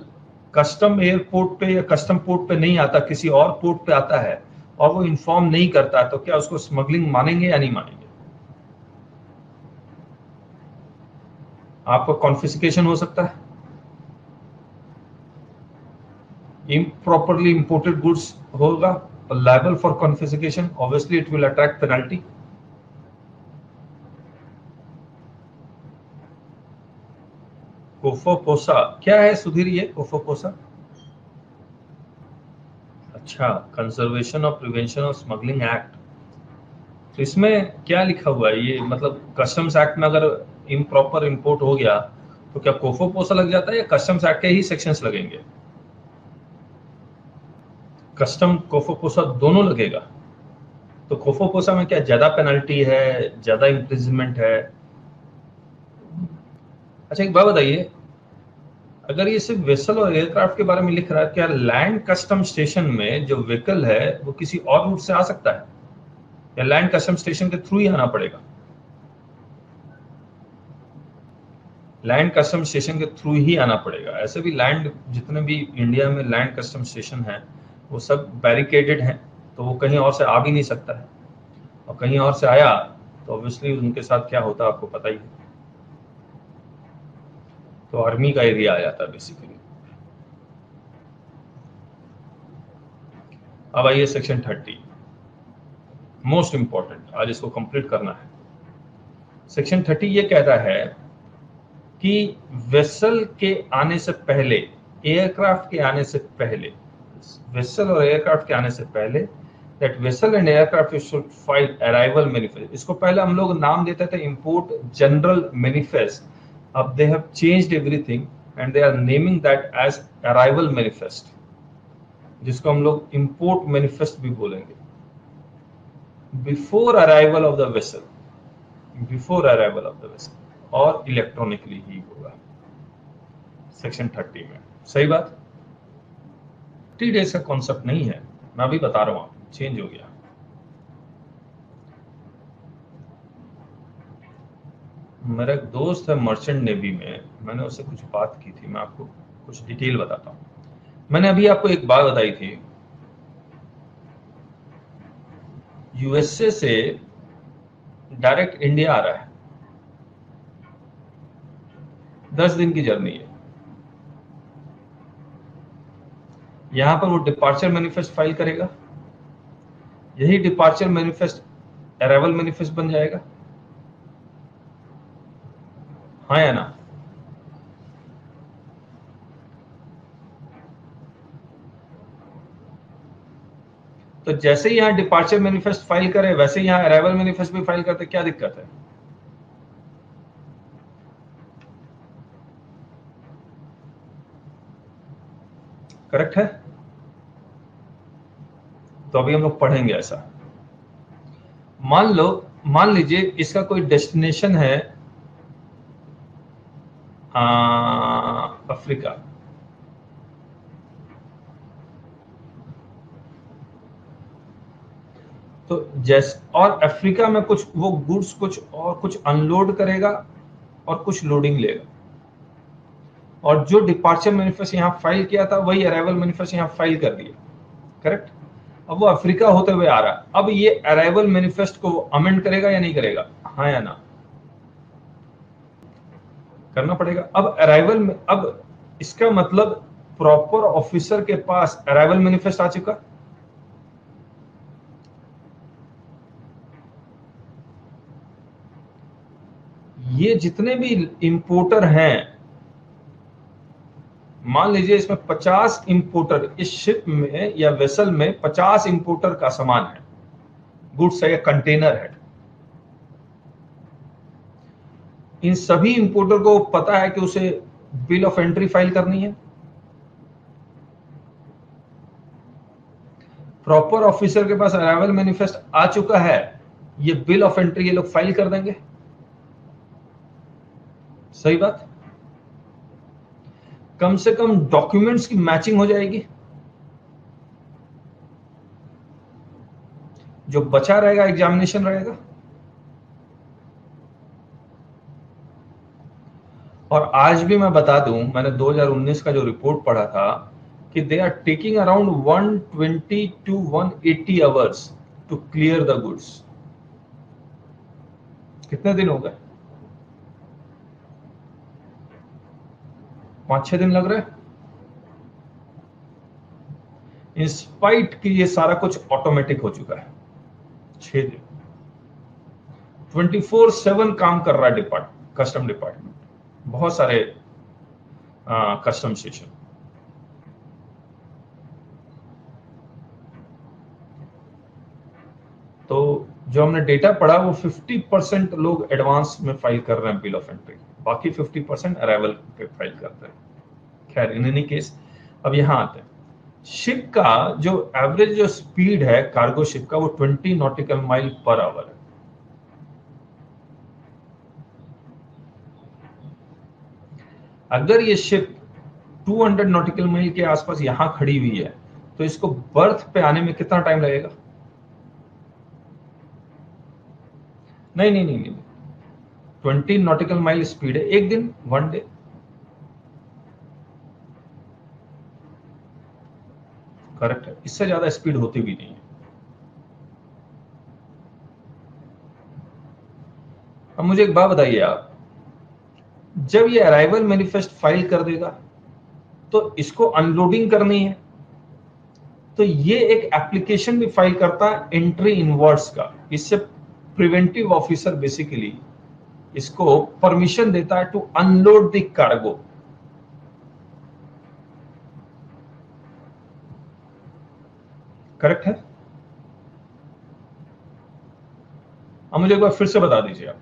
कस्टम एयरपोर्ट पे या कस्टम पोर्ट पे नहीं आता, किसी और पोर्ट पे आता है और वो इन्फॉर्म नहीं करता, तो क्या उसको स्मगलिंग मानेंगे या नहीं मानेंगे? आपका कॉन्फिस्केशन हो सकता है। improperly imported goods होगा, liable for confiscation, obviously it will attract penalty. कोफोपोसा क्या है सुधीर, ये कोफोपोसा? अच्छा, कंजर्वेशन और प्रिवेंशन ऑफ स्मगलिंग एक्ट। तो इसमें क्या लिखा हुआ है ये, मतलब कस्टम्स एक्ट में अगर इम्प्रॉपर इंपोर्ट हो गया तो क्या कोफोपोसा लग जाता है या कस्टम्स एक्ट के ही सेक्शंस लगेंगे? कस्टम कोफोपोसा दोनों लगेगा। तो कोफोपोसा में क्या ज्यादा पेनल्टी है, ज्यादा इम्प्रिजनमेंट है? अच्छा एक बात बताइए, अगर ये सिर्फ वेसल और एयरक्राफ्ट के बारे में लिख रहा है, क्या लैंड कस्टम स्टेशन में जो व्हीकल है वो किसी और रूट से आ सकता है या लैंड कस्टम स्टेशन के थ्रू ही आना पड़ेगा? लैंड कस्टम स्टेशन के थ्रू ही आना पड़ेगा। ऐसे भी लैंड, जितने भी इंडिया में लैंड कस्टम स्टेशन है वो सब बैरिकेडेड हैं, तो वो कहीं और से आ भी नहीं सकता है, और कहीं और से आया तो ऑब्वियसली उनके साथ क्या होता है आपको पता ही है, तो आर्मी का एरिया आ जाता है बेसिकली। अब आइए सेक्शन 30, मोस्ट इंपॉर्टेंट, आज इसको कंप्लीट करना है। सेक्शन 30 ये कहता है कि वेसल के आने से पहले, एयरक्राफ्ट के आने से पहले, वेसल और एयरक्राफ्ट के आने से पहले, that vessel and aircraft should file arrival manifest. इसको पहले हम लोग नाम देते थे इंपोर्ट जनरल मैनिफेस्ट, अब they have changed everything and they are naming that as arrival manifest, जिसको हम लोग इंपोर्ट मैनिफेस्ट भी बोलेंगे। Before arrival of the vessel, before arrival of the vessel, और इलेक्ट्रॉनिकली ही होगा सेक्शन 30 में। सही बात? 3 डेज का कॉन्सेप्ट नहीं है, मैं अभी बता रहा हूं, आपको चेंज हो गया। मेरा एक दोस्त है मर्चेंट नेवी में, मैंने उससे कुछ बात की थी, मैं आपको कुछ डिटेल बताता हूं। मैंने अभी आपको एक बात बताई थी, यूएसए से डायरेक्ट इंडिया आ रहा है, 10 दिन की जर्नी है। यहां पर वो डिपार्चर मैनिफेस्ट फाइल करेगा, यही डिपार्चर मैनिफेस्ट अराइवल मैनिफेस्ट बन जाएगा, हाँ या ना? तो जैसे ही यहाँ डिपार्चर मैनिफेस्ट फाइल करे वैसे ही यहाँ अराइवल मैनिफेस्ट भी फाइल करते, क्या दिक्कत है? करेक्ट है? तो अभी हम लोग पढ़ेंगे ऐसा। मान लीजिए इसका कोई डेस्टिनेशन है अफ्रीका, तो जैसे, और अफ्रीका में कुछ वो गुड्स कुछ और कुछ अनलोड करेगा और कुछ लोडिंग लेगा, और जो डिपार्चर मैनिफेस्ट यहाँ फाइल किया था वही अराइवल मैनिफेस्ट यहाँ फाइल कर दिया, करेक्ट? अब वो अफ्रीका होते हुए आ रहा है, अब ये अराइवल मैनिफेस्ट को अमेंड करेगा या नहीं करेगा, हाँ या ना? करना पड़ेगा। अब अराइवल में, अब इसका मतलब प्रॉपर ऑफिसर के पास अराइवल मैनिफेस्ट आ चुका, ये जितने भी इंपोर्टर हैं, मान लीजिए इसमें 50 इंपोर्टर, इस शिप में या वेसल में 50 इंपोर्टर का सामान है, गुड्स है या कंटेनर है, इन सभी इंपोर्टर को पता है कि उसे बिल ऑफ एंट्री फाइल करनी है। प्रॉपर ऑफिसर के पास अराइवल मैनिफेस्ट आ चुका है, ये बिल ऑफ एंट्री ये लोग फाइल कर देंगे। सही बात? कम से कम डॉक्यूमेंट्स की मैचिंग हो जाएगी, जो बचा रहेगा एग्जामिनेशन रहेगा। और आज भी मैं बता दूं, मैंने 2019 का जो रिपोर्ट पढ़ा था कि they are taking around 120 to 180 hours to clear the goods. कितने दिन हो गए? 5-6 दिन लग रहे हैं। इंस्पाइट की ये सारा कुछ ऑटोमेटिक हो चुका है। 6 दिन 24/7 काम कर रहा है कस्टम डिपार्टमेंट। बहुत सारे कस्टम स्टेशन। तो जो हमने डेटा पढ़ा वो 50% लोग एडवांस में फाइल कर रहे हैं बिल ऑफ एंट्री, बाकी 50% अराइवल पे फाइल करते हैं। खैर इन एनी केस अब यहां आते हैं, शिप का जो एवरेज जो स्पीड है कार्गो शिप का वो 20 नॉटिकल माइल पर आवर है। अगर ये शिप 200 नॉटिकल माइल के आसपास यहां खड़ी हुई है तो इसको बर्थ पे आने में कितना टाइम लगेगा? नहीं नहीं नहीं नहीं, 20 नॉटिकल माइल स्पीड है, एक दिन, 1 डे। करेक्ट है, इससे ज्यादा स्पीड होती भी नहीं है। अब मुझे एक बात बताइए आप, जब ये अराइवल मैनिफेस्ट फाइल कर देगा तो इसको अनलोडिंग करनी है, तो ये एक एप्लीकेशन भी फाइल करता है एंट्री इनवर्ड्स का। इससे प्रिवेंटिव ऑफिसर बेसिकली इसको परमिशन देता है to unload the cargo. Correct है? अब मुझे एक बार फिर से बता दीजिए आप,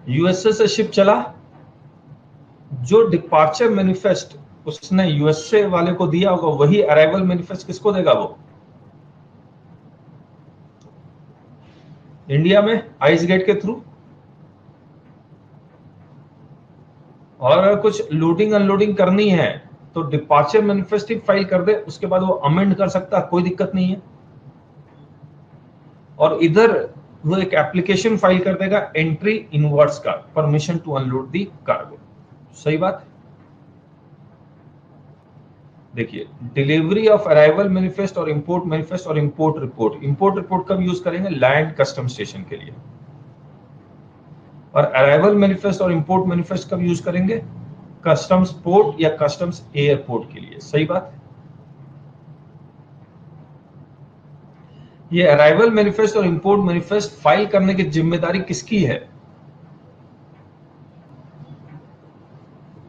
यूएसए से शिप चला, जो डिपार्चर मैनिफेस्ट उसने यूएसए वाले को दिया होगा वही अराइवल मैनिफेस्ट किसको देगा? वो इंडिया में आइस गेट के थ्रू। और अगर कुछ लोडिंग अनलोडिंग करनी है तो डिपार्चर मैनिफेस्ट ही फाइल कर दे, उसके बाद वो अमेंड कर सकता है, कोई दिक्कत नहीं है। और इधर वो एक एप्लीकेशन फाइल कर देगा एंट्री इनवर्ड्स का, permission to unload the cargo. सही बात? देखिए, डिलीवरी ऑफ अराइवल मैनिफेस्ट और इंपोर्ट मैनिफेस्ट और इंपोर्ट रिपोर्ट। इंपोर्ट रिपोर्ट कब यूज करेंगे? लैंड कस्टम स्टेशन के लिए। और अराइवल मैनिफेस्ट और इंपोर्ट मैनिफेस्ट कब यूज करेंगे? कस्टम्स पोर्ट या कस्टम्स एयरपोर्ट के लिए। सही बात? ये अराइवल मैनिफेस्ट और इंपोर्ट मैनिफेस्ट फाइल करने की जिम्मेदारी किसकी है?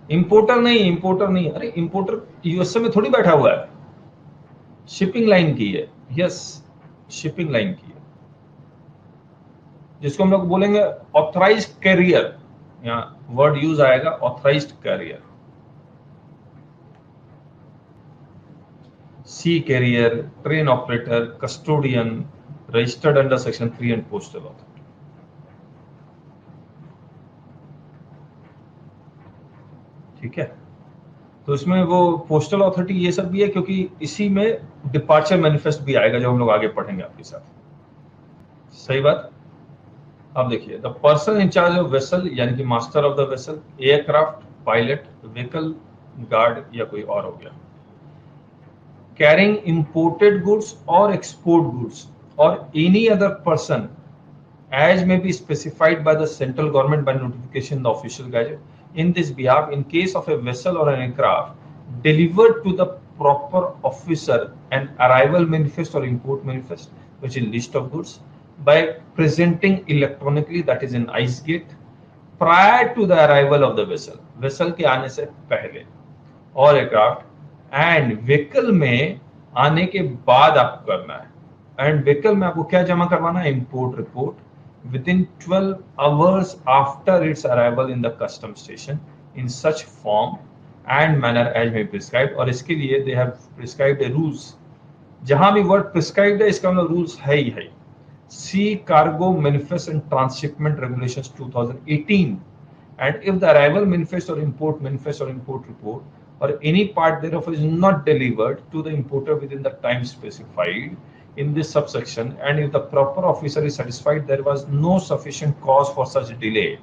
इंपोर्टर नहीं, इंपोर्टर नहीं, अरे इंपोर्टर यूएसए में थोड़ी बैठा हुआ है, शिपिंग लाइन की है। यस, शिपिंग लाइन की है, जिसको हम लोग बोलेंगे ऑथराइज्ड कैरियर। यहाँ वर्ड यूज आएगा authorized carrier, sea carrier, train operator, custodian, registered under section 3 and postal authority. ठीक है, तो इसमें वो पोस्टल अथॉरिटी ये सब भी है, क्योंकि इसी में डिपार्चर मैनिफेस्ट भी आएगा जो हम लोग आगे पढ़ेंगे आपके साथ। सही बात? अब देखिए, the person in charge of vessel यानी कि master of the vessel, aircraft, pilot, vehicle guard या कोई और हो गया, कैरिंग इंपोर्टेड गुड्स और एक्सपोर्ट गुड्स और any other person as may be specified by the central government by notification in the official gazette. In this behalf, in case of a vessel or an aircraft delivered to the proper officer an arrival manifest or import manifest, which is list of goods, by presenting electronically, that is in ice gate, prior to the arrival of the vessel, vessel के आने से पहले, और aircraft and vehicle में आने के बाद आपको करना है। एंड व्हीकल में आपको क्या जमा करवाना है? Import report within 12 hours after its arrival in the custom station in such form and manner as may be prescribed। और इसके लिए they have prescribed a rules। जहां भी वर्ड prescribed है इसका मतलब रूल्स है ही है। See cargo manifest and transshipment regulations 2018, and if the arrival manifest or import manifest or import report or any part thereof is not delivered to the importer within the time specified in this subsection, and if the proper officer is satisfied there was no sufficient cause for such delay,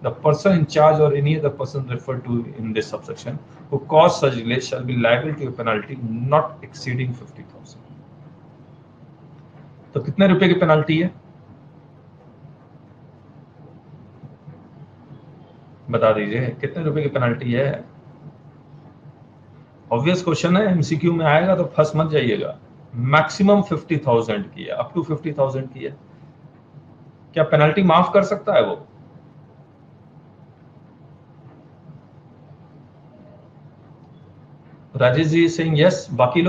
the person in charge or any other person referred to in this subsection who caused such delay shall be liable to a penalty not exceeding 50,000। तो कितने रुपए की penalty है बता दीजिए, कितने रुपए की पेनल्टी है? ऑब्वियस क्वेश्चन है, एमसीक्यू में आएगा तो फंस मत जाइएगा। मैक्सिमम 50,000 की है, अप टू 50,000 की है। क्या पेनल्टी माफ कर सकता है वो? राजेश जी सिंह यस, बाकी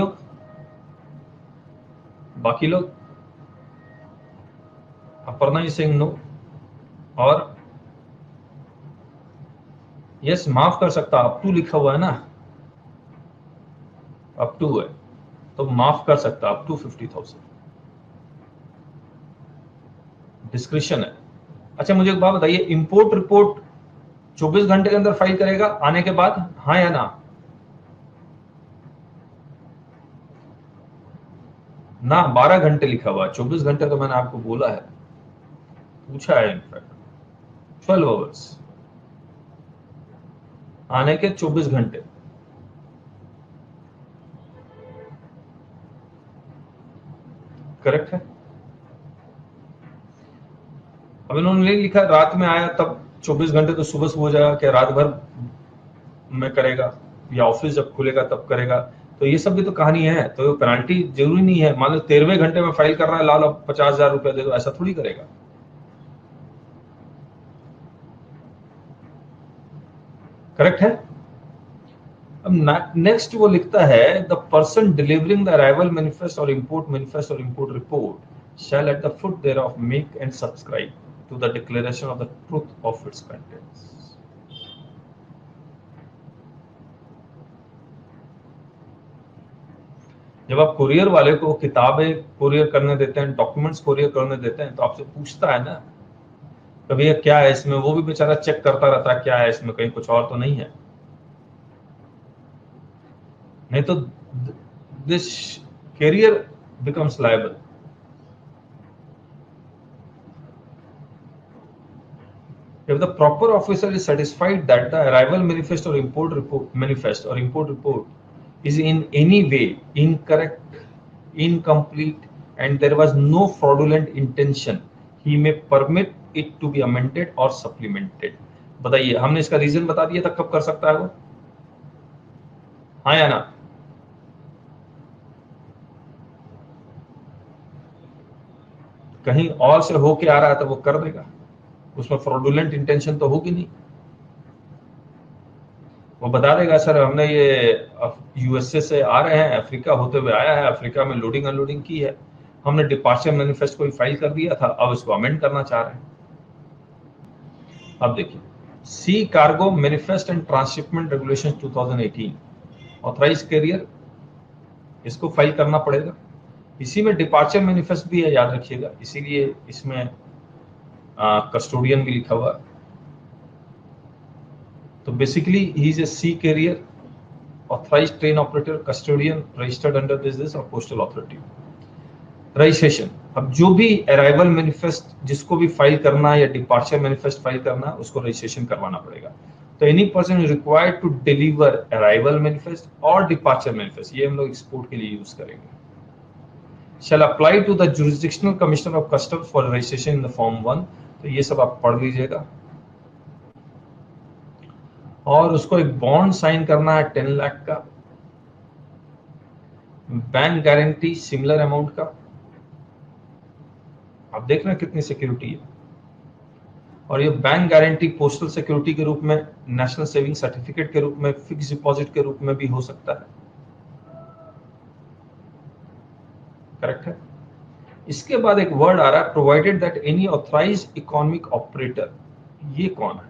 लोग अपर्णा जी सिंह नो, और यस माफ कर सकता, अप टू लिखा हुआ है ना, अप टू है तो माफ कर सकता, अप टू 50,000 डिस्क्रिप्शन है। अच्छा मुझे एक बात बताइए, इंपोर्ट रिपोर्ट 24 घंटे के अंदर फाइल करेगा आने के बाद, हाँ या ना? ना 12 घंटे लिखा हुआ है, 24 घंटे तो मैंने आपको बोला है, पूछा है इनफैक्ट 12 आवर्स आने के 24 घंटे। करेक्ट है। अब इन्होंने नहीं लिखा रात में आया तब 24 घंटे, तो सुबह सुबह हो जाएगा क्या, रात भर में करेगा या ऑफिस जब खुलेगा तब करेगा? तो ये सब भी तो कहानी है। तो पेनाल्टी जरूरी नहीं है, मान लो 13वें घंटे में फाइल कर रहा है, ला लो 50,000 रुपया दे दो, ऐसा थोड़ी करेगा। करेक्ट है। अब नेक्स्ट वो लिखता है, the person delivering the arrival manifest और import report shall at the foot thereof make and subscribe to the declaration of the truth of its contents. जब आप कुरियर वाले को किताबें कुरियर करने देते हैं, डॉक्यूमेंट्स कुरियर करने देते हैं, तो आपसे पूछता है ना कभी ये क्या है इसमें, वो भी बेचारा चेक करता रहता है क्या है इसमें, कहीं कुछ और तो नहीं है। नहीं तो this carrier becomes liable. If the proper officer is satisfied that the arrival manifest or import report is in any way incorrect, incomplete, and there was no fraudulent intention, he may permit it to be amended or supplemented. बताइए, हमने इसका reason बता दिया था कब कर सकता है वो, हाँ या ना? कहीं और से होके आ रहा है तो वो कर देगा, उसमें फ्रॉडुलेंट इंटेंशन तो होगी नहीं। वो बता देगा सर हमने ये यूएसए से आ रहे हैं, अफ्रीका होते हुए आया है, अफ्रीका में लोडिंग अनलोडिंग की है, हमने डिपार्चर मैनिफेस्ट को फाइल कर दिया था, अब इसको अमेंड करना चाह रहे हैं। अब देखिए, sea cargo manifest and transshipment regulation 2018, authorize carrier, इसको फाइल करना पड़ेगा। इसी में डिपार्चर मैनिफेस्ट भी है, याद रखिएगा, इसीलिए इसमें कस्टोडियन भी लिखा हुआ है। तो basically he is a sea carrier, authorized train operator, custodian, registered under this और postal authority। रजिस्ट्रेशन, अब जो भी अराइवल मैनिफेस्ट जिसको भी फाइल करना है या डिपार्चर मैनिफेस्ट फाइल करना है, उसको रजिस्ट्रेशन करवाना पड़ेगा। तो any person is required to deliver arrival manifest और डिपार्चर मैनिफेस्ट, ये हम लोग एक्सपोर्ट के लिए यूज करेंगे, shall apply to the jurisdictional commissioner of customs for registration in the form 1। तो ये सब आप पढ़ लीजिएगा। और उसको एक बॉन्ड साइन करना है 10 लाख का, बैंक गारंटी सिमिलर अमाउंट का। आप देख रहे हैं कितनी सिक्योरिटी है, और ये बैंक गारंटी पोस्टल सिक्योरिटी के रूप में, नेशनल सेविंग सर्टिफिकेट के रूप में, फिक्स डिपॉजिट के रूप में भी हो सकता है। करेक्ट है। इसके बाद एक वर्ड आ रहा है, provided that any authorized economic operator. ये कौन है?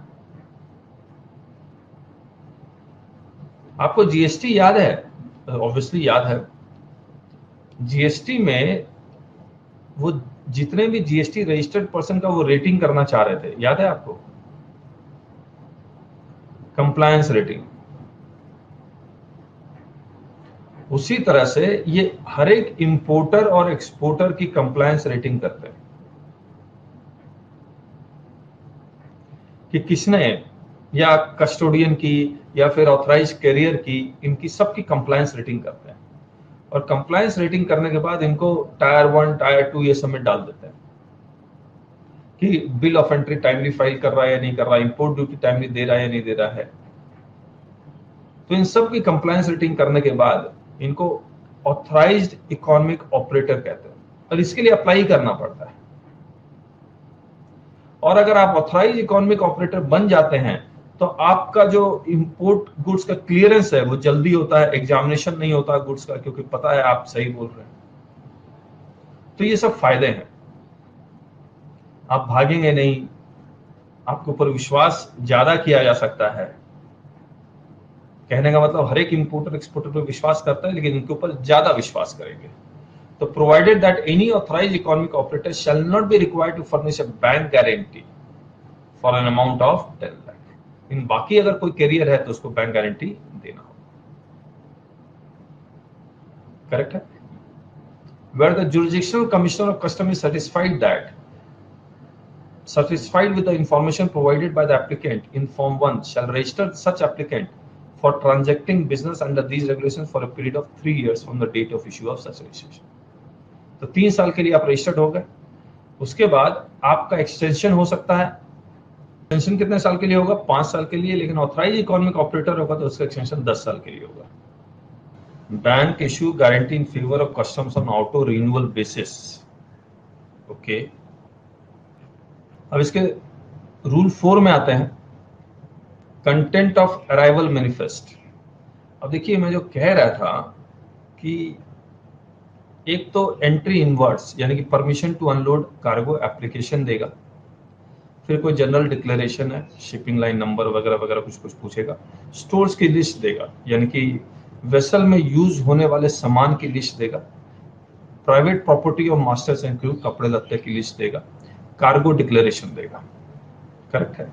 आपको जीएसटी याद है? ऑब्वियसली याद है। जीएसटी में वो जितने भी जीएसटी रजिस्टर्ड पर्सन का वो रेटिंग करना चाह रहे थे, याद है आपको? Compliance rating. उसी तरह से ये हर एक इंपोर्टर और एक्सपोर्टर की कंप्लायंस रेटिंग करते हैं कि किसने, या कस्टोडियन की या फिर ऑथराइज कैरियर की, इनकी सबकी कंप्लायंस रेटिंग करते हैं। और कंप्लायंस रेटिंग करने के बाद इनको टायर 1 टायर 2 ये सब में डाल देते हैं कि bill of entry timely file कर रहा है या नहीं कर रहा है, इंपोर्ट ड्यूटी टाइमली दे रहा है या नहीं दे रहा है। तो इन सब की कंप्लायंस रेटिंग करने के बाद इनको ऑथराइज्ड इकोनॉमिक ऑपरेटर कहते हैं, और इसके लिए अप्लाई करना पड़ता है। और अगर आप ऑथराइज्ड इकोनॉमिक ऑपरेटर बन जाते हैं तो आपका जो इंपोर्ट गुड्स का क्लियरेंस है वो जल्दी होता है, एग्जामिनेशन नहीं होता गुड्स का, क्योंकि पता है आप सही बोल रहे हैं। तो ये सब फायदे हैं, आप भागेंगे नहीं, आपके ऊपर विश्वास ज्यादा किया जा सकता है। कहने का मतलब हर एक इंपोर्टर एक्सपोर्टर पर विश्वास करता है, लेकिन इनके ऊपर ज्यादा विश्वास करेंगे। तो provided that any authorized economic operator shall not be required to furnish a bank guarantee for an amount of 10 lakh. इन बाकी अगर कोई कैरियर है तो उसको बैंक गारंटी देना होगा। करेक्ट है। Where the jurisdictional commissioner of custom is satisfied with the information provided by the applicant in form 1 shall register such applicant for transacting business under these regulations for a period of 3 years from the date of issue of such registration। तो 3 साल के लिए आप registered हो गए, उसके बाद आपका एक्सटेंशन हो सकता है। एक्सटेंशन कितने साल के लिए होगा? 5 साल के लिए, लेकिन ऑथराइज इकोनॉमिक ऑपरेटर होगा तो उसका एक्सटेंशन 10 साल के लिए होगा। Bank issue guarantee in favour of customs on auto renewal basis. Okay, अब इसके रूल 4 में आते हैं, कंटेंट ऑफ अराइवल मैनिफेस्ट। अब देखिए मैं जो कह रहा था कि एक तो एंट्री इनवर्ड्स यानी कि permission to unload cargo application देगा, फिर कोई जनरल डिक्लेरेशन है, शिपिंग लाइन नंबर वगैरह वगैरह कुछ कुछ पूछेगा, स्टोर्स की लिस्ट देगा यानी कि वेसल में यूज होने वाले सामान की लिस्ट देगा, private property of masters and crew कपड़े लत्ते की लिस्ट देगा, कार्गो डिक्लेरेशन देगा। करेक्ट है?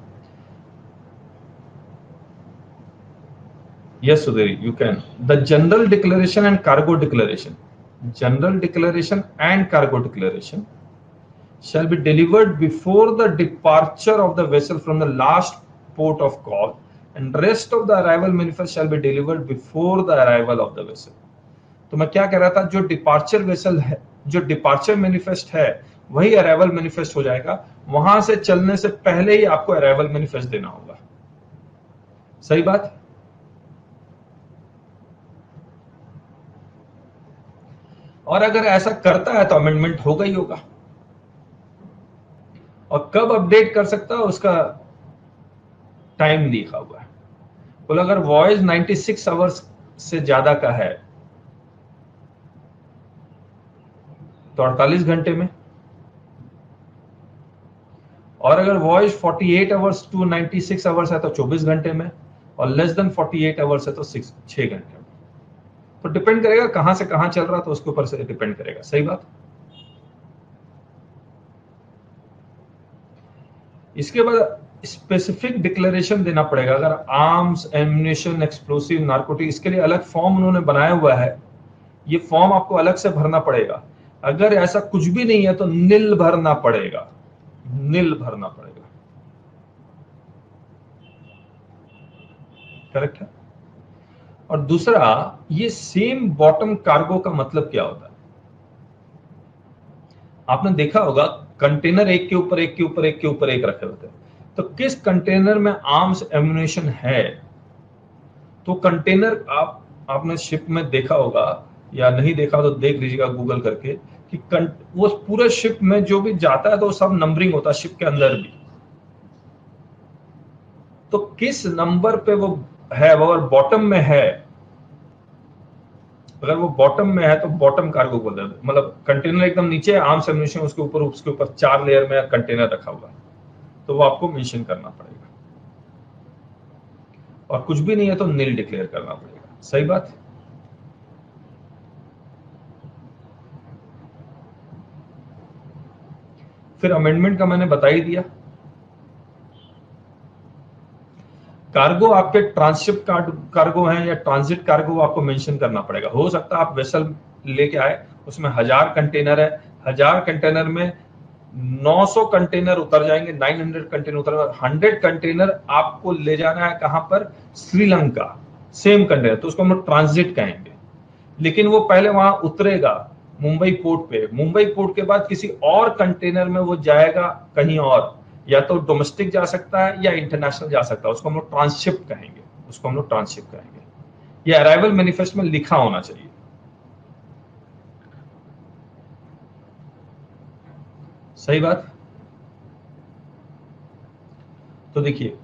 Yes, Sudhir, you can. The general declaration and cargo declaration. General declaration and cargo declaration shall be delivered before the departure of the vessel from the last port of call, and rest of the arrival manifest shall be delivered before the arrival of the vessel। तो मैं क्या कह रहा था, जो departure vessel है, जो departure manifest है वही अराइवल मैनिफेस्ट हो जाएगा। वहां से चलने से पहले ही आपको अराइवल मैनिफेस्ट देना होगा। सही बात? और अगर ऐसा करता है तो अमेंडमेंट होगा ही होगा। और कब अपडेट कर सकता है उसका टाइम लिखा हुआ है। बोला अगर वॉयज 96 आवर्स से ज्यादा का है तो 48 घंटे में, और अगर वॉयज 48 आवर्स टू 96 आवर्स है तो 24 घंटे में, और लेस देन 48 आवर्स है तो 6 घंटे में। तो डिपेंड करेगा कहां से कहां चल रहा, तो उसके ऊपर से डिपेंड करेगा। सही बात? इसके बाद स्पेसिफिक डिक्लेरेशन देना पड़ेगा। अगर आर्म्स, एम्युनिशन, एक्सप्लोसिव, नार्कोटिक, इसके लिए अलग फॉर्म उन्होंने बनाया हुआ है, ये फॉर्म आपको अलग से भरना पड़ेगा। अगर ऐसा कुछ भी नहीं है तो नील भरना पड़ेगा, नील भरना पड़ेगा। करेक्ट है? और दूसरा, ये सेम बॉटम कार्गो का मतलब क्या होता है? आपने देखा होगा कंटेनर एक के ऊपर एक के ऊपर एक के ऊपर एक रखे होते हैं, तो किस कंटेनर में आर्म्स एम्युनिशन है, तो कंटेनर आपने शिप में देखा होगा, या नहीं देखा तो देख लीजिएगा गूगल करके, कि वो पूरे शिप में जो भी जाता है तो सब नंबरिंग होता है, शिप के अंदर भी। तो किस नंबर पे वो है, वो अगर बॉटम में है, अगर वो बॉटम में है तो बॉटम कार्गो बोल रहे हैं। मतलब कंटेनर एकदम नीचे है, आर्म्स एम्युनिशन उसके ऊपर 4 लेयर में कंटेनर रखा हुआ है, तो वो आपको मेंशन करना पड़ेगा। और कुछ भी नहीं है तो नील डिक्लेयर करना पड़ेगा। सही बात? फिर अमेंडमेंट का मैंने बता ही दिया। कार्गो आपके ट्रांसशिप कार्गो हैं या ट्रांजिट कार्गो, आपको मेंशन करना पड़ेगा। हो सकता है आप वेसल लेके आए, उसमें 1000 कंटेनर है, 1000 कंटेनर में 900 कंटेनर उतर जाएंगे, 900 कंटेनर उतर, 100 कंटेनर आपको ले जाना है कहां पर? श्रीलंका। सेम कंटेनर, तो उसको हम लोग ट्रांजिट कहेंगे। लेकिन वो पहले वहां उतरेगा मुंबई पोर्ट पे, मुंबई पोर्ट के बाद किसी और कंटेनर में वो जाएगा कहीं और, या तो डोमेस्टिक जा सकता है या इंटरनेशनल जा सकता है, उसको हम लोग ट्रांसशिप कहेंगे, उसको हम लोग ट्रांसशिप कहेंगे। ये अराइवल मैनिफेस्ट में लिखा होना चाहिए। सही बात? तो देखिए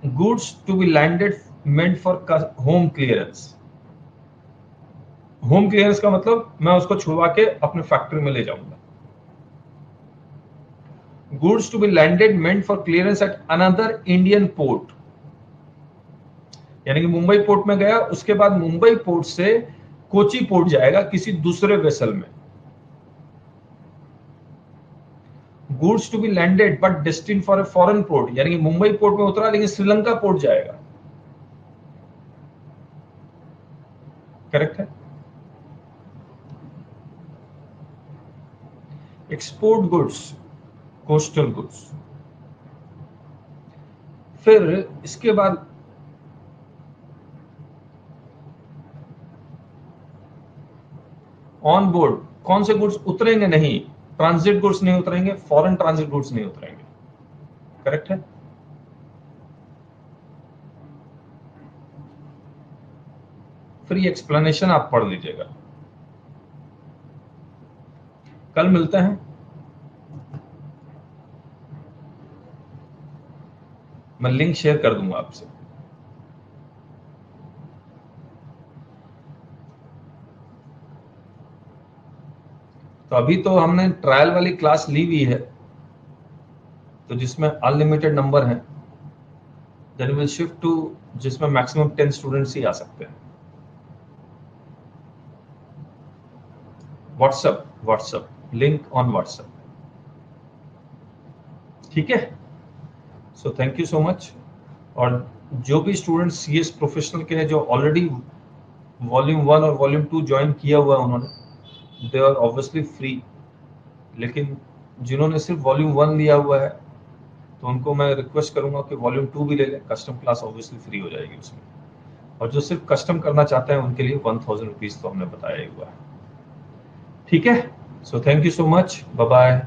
goods to be landed meant for home clearance. Home clearance का मतलब मैं उसको छुड़वा के अपने फैक्ट्री में ले जाऊंगा। Goods to be landed meant for clearance at another Indian port, यानी कि मुंबई पोर्ट में गया, उसके बाद मुंबई पोर्ट से कोची पोर्ट जाएगा किसी दूसरे वेसल में। Goods to be landed but destined for a foreign port, यानी कि मुंबई पोर्ट में उतरा लेकिन श्रीलंका पोर्ट जाएगा। करेक्ट है। Export goods, coastal goods. फिर इसके बाद ऑन बोर्ड कौन से गुड्स उतरेंगे? नहीं, ट्रांजिट गुड्स नहीं उतरेंगे, फॉरेन ट्रांजिट गुड्स नहीं उतरेंगे। करेक्ट है। फिर ये एक्सप्लेनेशन आप पढ़ लीजिएगा। कल मिलते हैं। मैं लिंक शेयर कर दूंगा आपसे। तो अभी तो हमने ट्रायल वाली क्लास ली हुई है, तो जिसमें अनलिमिटेड नंबर है, देन विल शिफ्ट टू जिसमें मैक्सिमम 10 स्टूडेंट्स ही आ सकते हैं। WhatsApp link on WhatsApp. ठीक है। So thank you so much. और जो भी स्टूडेंट सीएस प्रोफेशनल के हैं जो ऑलरेडी वॉल्यूम 1 और वॉल्यूम 2 ज्वाइन किया हुआ है उन्होंने, दे आर ऑब्वियसली फ्री। लेकिन जिन्होंने सिर्फ वॉल्यूम 1 लिया हुआ है तो उनको मैं रिक्वेस्ट करूंगा कि वॉल्यूम 2 भी ले लें। कस्टम क्लास ऑब्वियसली फ्री हो जाएगी उसमें। और जो सिर्फ कस्टम करना चाहते हैं उनके लिए 1000 रुपीज तो हमने बताया ही हुआ है। ठीक है। So thank you so much, bye bye.